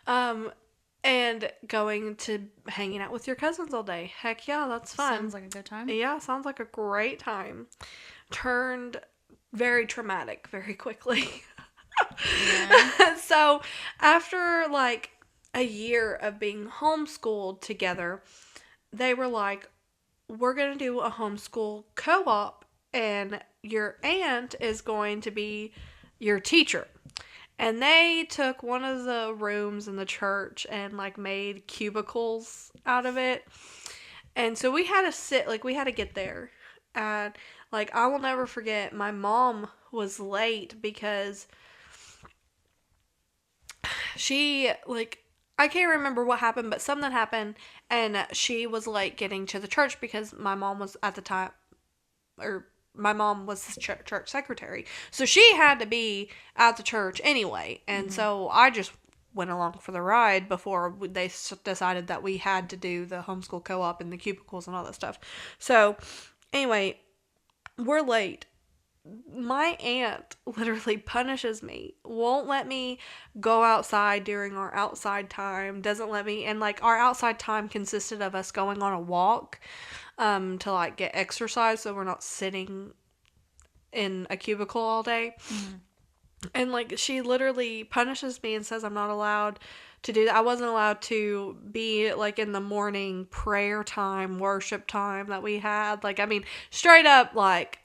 and going to hanging out with your cousins all day. Heck yeah, that's fun. Sounds like a good time. Yeah, sounds like a great time. Turned very traumatic very quickly. Yeah. So after like a year of being homeschooled together, they were like, we're going to do a homeschool co-op and your aunt is going to be your teacher. And they took one of the rooms in the church and like made cubicles out of it. And so we had to sit, like we had to get there. And like I will never forget, my mom was late because she like, I can't remember what happened, but something happened and she was late getting to the church because my mom was at the time, or my mom was the church secretary. So she had to be at the church anyway. And so I just went along for the ride before they decided that we had to do the homeschool co-op and the cubicles and all that stuff. So anyway, we're late. My aunt literally punishes me, won't let me go outside during our outside time, doesn't let me, and like our outside time consisted of us going on a walk to like get exercise so we're not sitting in a cubicle all day. And like she literally punishes me and says I'm not allowed to do that. I wasn't allowed to be like in the morning prayer time, worship time that we had. Like, I mean, straight up like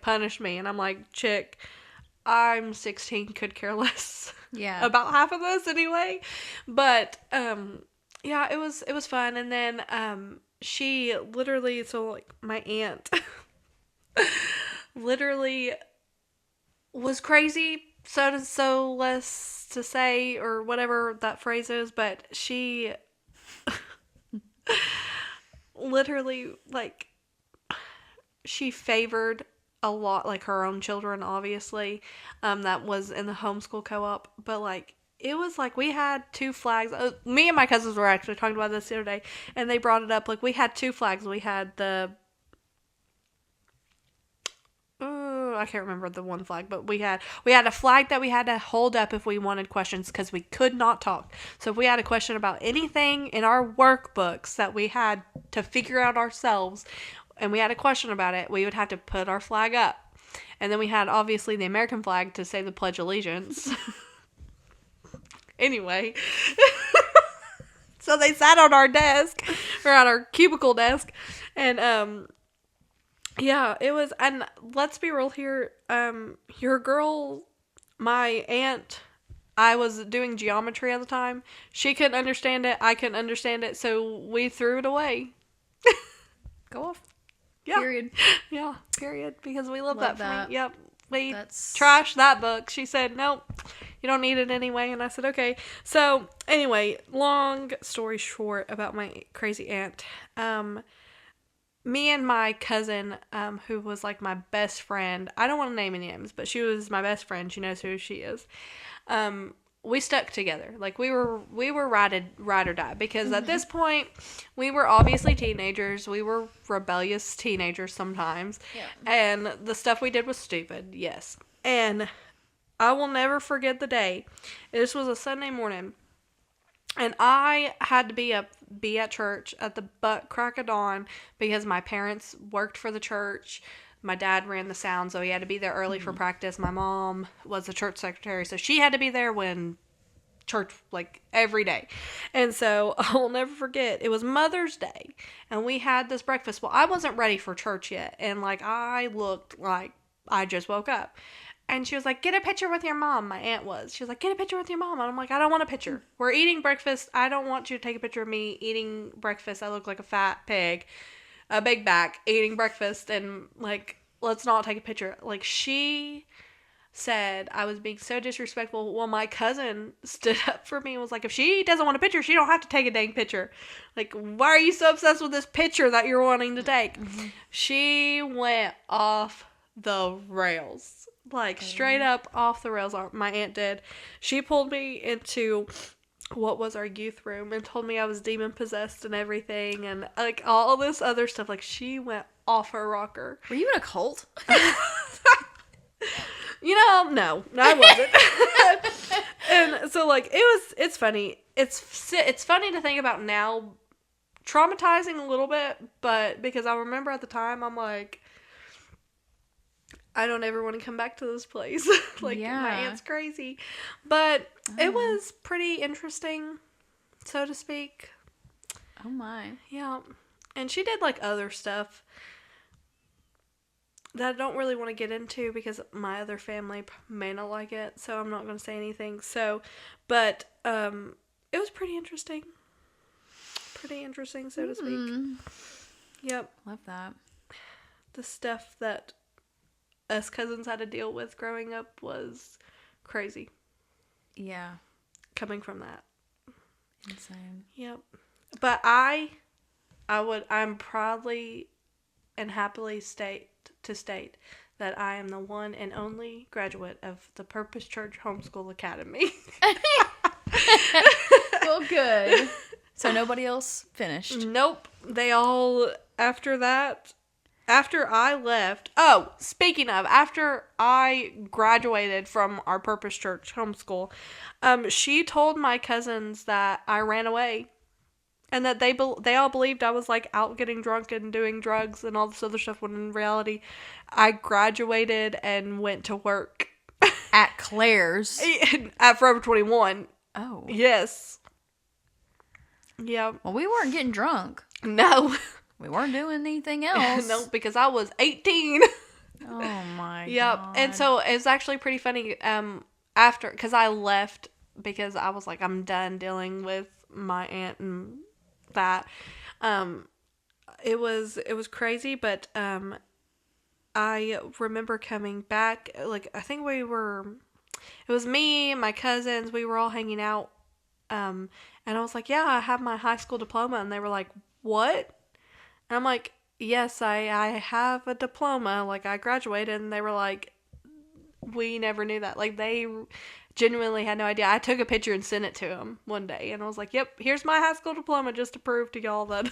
punish me. And I'm like, chick, I'm 16, could care less. Yeah. About half of this anyway. But yeah, it was fun. And then she literally, so like my aunt literally was crazy, so less to say, or whatever that phrase is, but she literally, like, she favored a lot, like, her own children, obviously, that was in the homeschool co-op, but, like, it was like we had two flags. Me and my cousins were actually talking about this the other day, and they brought it up, like, we had two flags. We had the I can't remember the one flag, but we had a flag that we had to hold up if we wanted questions because we could not talk. So if we had a question about anything in our workbooks that we had to figure out ourselves and we had a question about it, we would have to put our flag up. And then we had obviously the American flag to say the Pledge of Allegiance. Anyway. So they sat on our desk, or on our cubicle desk, and yeah, it was, and let's be real here, your girl, my aunt, I was doing geometry at the time. She couldn't understand it, I couldn't understand it, so we threw it away. Go off. Yeah. Period. Yeah, period, because we love Love that. that. Yep, we That's trashed that book. She said, nope, you don't need it anyway, and I said, okay. So, anyway, long story short about my crazy aunt, me and my cousin, who was like my best friend, I don't want to name any names, but she was my best friend. She knows who she is. We stuck together. Like we were ride or die because at this point we were obviously teenagers. We were rebellious teenagers sometimes. Yeah. And the stuff we did was stupid. Yes. And I will never forget the day. This was a Sunday morning. And I had to be at church at the butt crack of dawn because my parents worked for the church. My dad ran the sound, so he had to be there early for practice. My mom was the church secretary, so she had to be there when church like every day. And so I'll never forget, it was Mother's Day and we had this breakfast. Well, I wasn't ready for church yet. And like, I looked like I just woke up. And she was like, get a picture with your mom. My aunt was. She was like, get a picture with your mom. And I'm like, I don't want a picture. We're eating breakfast. I don't want you to take a picture of me eating breakfast. I look like a fat pig, a big back, eating breakfast. And like, let's not take a picture. Like, she said I was being so disrespectful. Well, my cousin stood up for me and was like, if she doesn't want a picture, she don't have to take a dang picture. Like, why are you so obsessed with this picture that you're wanting to take? Mm-hmm. She went off the rails. Like, straight up off the rails. My aunt did. She pulled me into what was our youth room and told me I was demon possessed and everything and like all this other stuff. Like, she went off her rocker. Were you in a cult? No, I wasn't. And so like it's funny. It's funny to think about now, traumatizing a little bit, but because I remember at the time I'm like, I don't ever want to come back to this place. Like, my aunt's crazy. But it was pretty interesting, so to speak. Oh, my. Yeah. And she did, like, other stuff that I don't really want to get into because my other family may not like it, so I'm not going to say anything. So, but it was pretty interesting. Pretty interesting, so to speak. Yep. Love that. The stuff that us cousins had to deal with growing up was crazy. Yeah. Coming from that. Insane. Yep. But I'm proudly and happily state that I am the one and only graduate of the Purpose Church Homeschool Academy. Well, good. So nobody else finished? Nope. They all, after that, after I left, oh, speaking of, after I graduated from our Purpose Church homeschool, she told my cousins that I ran away and that they all believed I was like out getting drunk and doing drugs and all this other stuff, when in reality, I graduated and went to work. At Claire's? At Forever 21. Oh. Yes. Yeah. Well, we weren't getting drunk. No. We weren't doing anything else. No, because I was 18. Oh my Yep. God. And so it was actually pretty funny after, because I left because I was like, I'm done dealing with my aunt and that. It was crazy, but I remember coming back, like, I think it was me, my cousins, we were all hanging out, and I was like, yeah, I have my high school diploma, and they were like, what? And I'm like, yes, I have a diploma, like, I graduated, and they were like, we never knew that, like, they genuinely had no idea. I took a picture and sent it to them one day, and I was like, yep, here's my high school diploma, just to prove to y'all that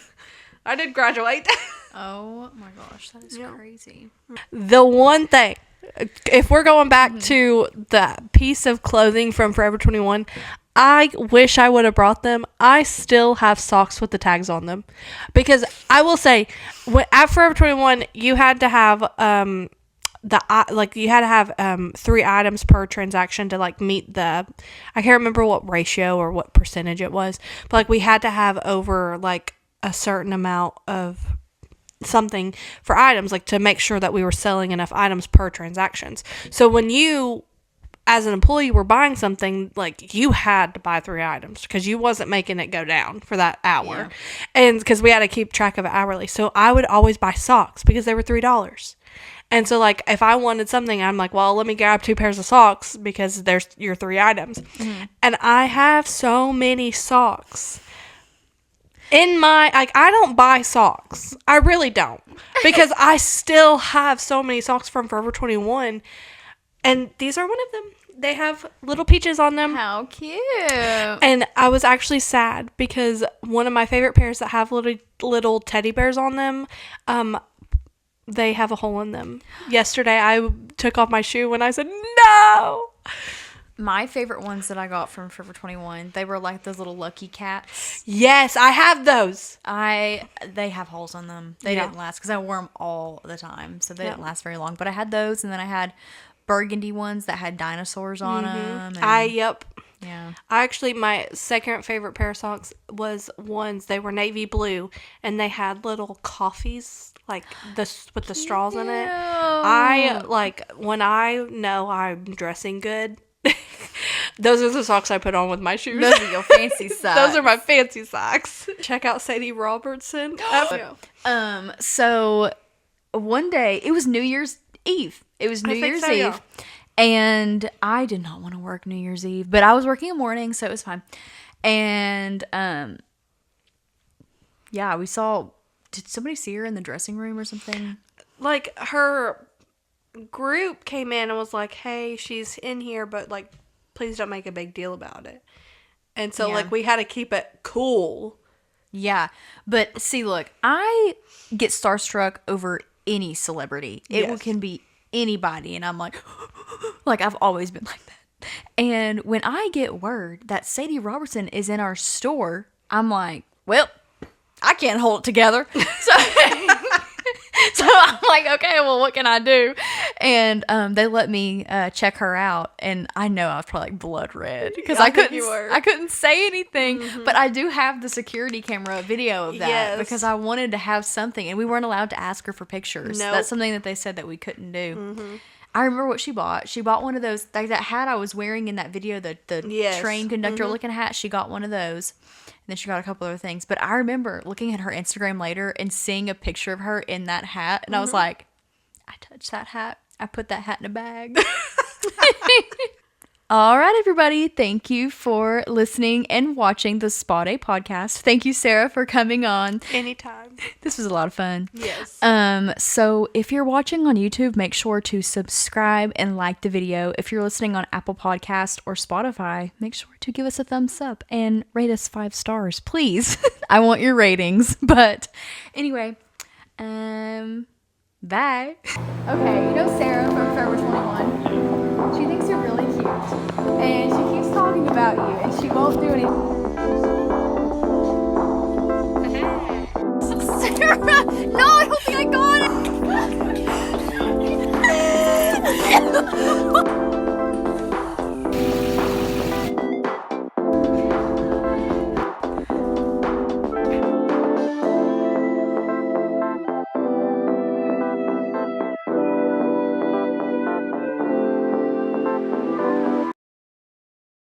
I did graduate. Oh my gosh, that is crazy. The one thing, if we're going back to the piece of clothing from Forever 21, I wish I would have brought them. I still have socks with the tags on them, because I will say, at Forever 21, you had to have you had to have 3 items per transaction to like meet the, I can't remember what ratio or what percentage it was, but like we had to have over like a certain amount of something for items, like to make sure that we were selling enough items per transactions. So when you, as an employee, were buying something, like, you had to buy 3 items because you wasn't making it go down for that hour. Yeah. And because we had to keep track of it hourly. So I would always buy socks because they were $3. And so, like, if I wanted something, I'm like, well, let me grab 2 pairs of socks because there's your 3 items. Mm-hmm. And I have so many socks. In my, like, I don't buy socks. I really don't. Because I still have so many socks from Forever 21. And these are one of them. They have little peaches on them. How cute. And I was actually sad because one of my favorite pairs that have little teddy bears on them, they have a hole in them. Yesterday, I took off my shoe and I said, no! My favorite ones that I got from Forever 21, they were like those little lucky cats. Yes, I have those. They have holes on them. They didn't last because I wore them all the time, so they didn't last very long. But I had those, and then I had burgundy ones that had dinosaurs on them. And, Yeah. My second favorite pair of socks was ones, they were navy blue, and they had little coffees, like, with the straws in it. I, like, when I know I'm dressing good, those are the socks I put on with my shoes. Those are your fancy socks. Those are my fancy socks. Check out Sadie Robertson. So one day, it was New Year's Eve. Eve. And I did not want to work New Year's Eve, but I was working in the morning, so it was fine. And, yeah, we saw, did somebody see her in the dressing room or something? Like, her group came in and was like, hey, she's in here, but, like, please don't make a big deal about it. And so, like, we had to keep it cool. Yeah. But, see, look, I get starstruck over any celebrity. It can be anybody, and I'm like, like, I've always been like that. And when I get word that Sadie Robertson is in our store, I'm like, well, I can't hold it together. So I'm like, okay, well, what can I do? And they let me check her out, and I know I was probably like blood red because I couldn't say anything. But I do have the security camera video of that because I wanted to have something, and we weren't allowed to ask her for pictures. Nope. That's something that they said that we couldn't do. I remember what she bought. She bought one of those, like that hat I was wearing in that video, the train conductor looking hat. She got one of those. And then she got a couple other things. But I remember looking at her Instagram later and seeing a picture of her in that hat. And I was like, I touched that hat. I put that hat in a bag. All right, everybody. Thank you for listening and watching the Spa Day podcast. Thank you, Sarah, for coming on. Anytime. This was a lot of fun. Yes. So if you're watching on YouTube, make sure to subscribe and like the video. If you're listening on Apple Podcast or Spotify, make sure to give us a thumbs up and rate us 5 stars, please. I want your ratings. But anyway, bye. Okay, you know Sarah from Forever 21.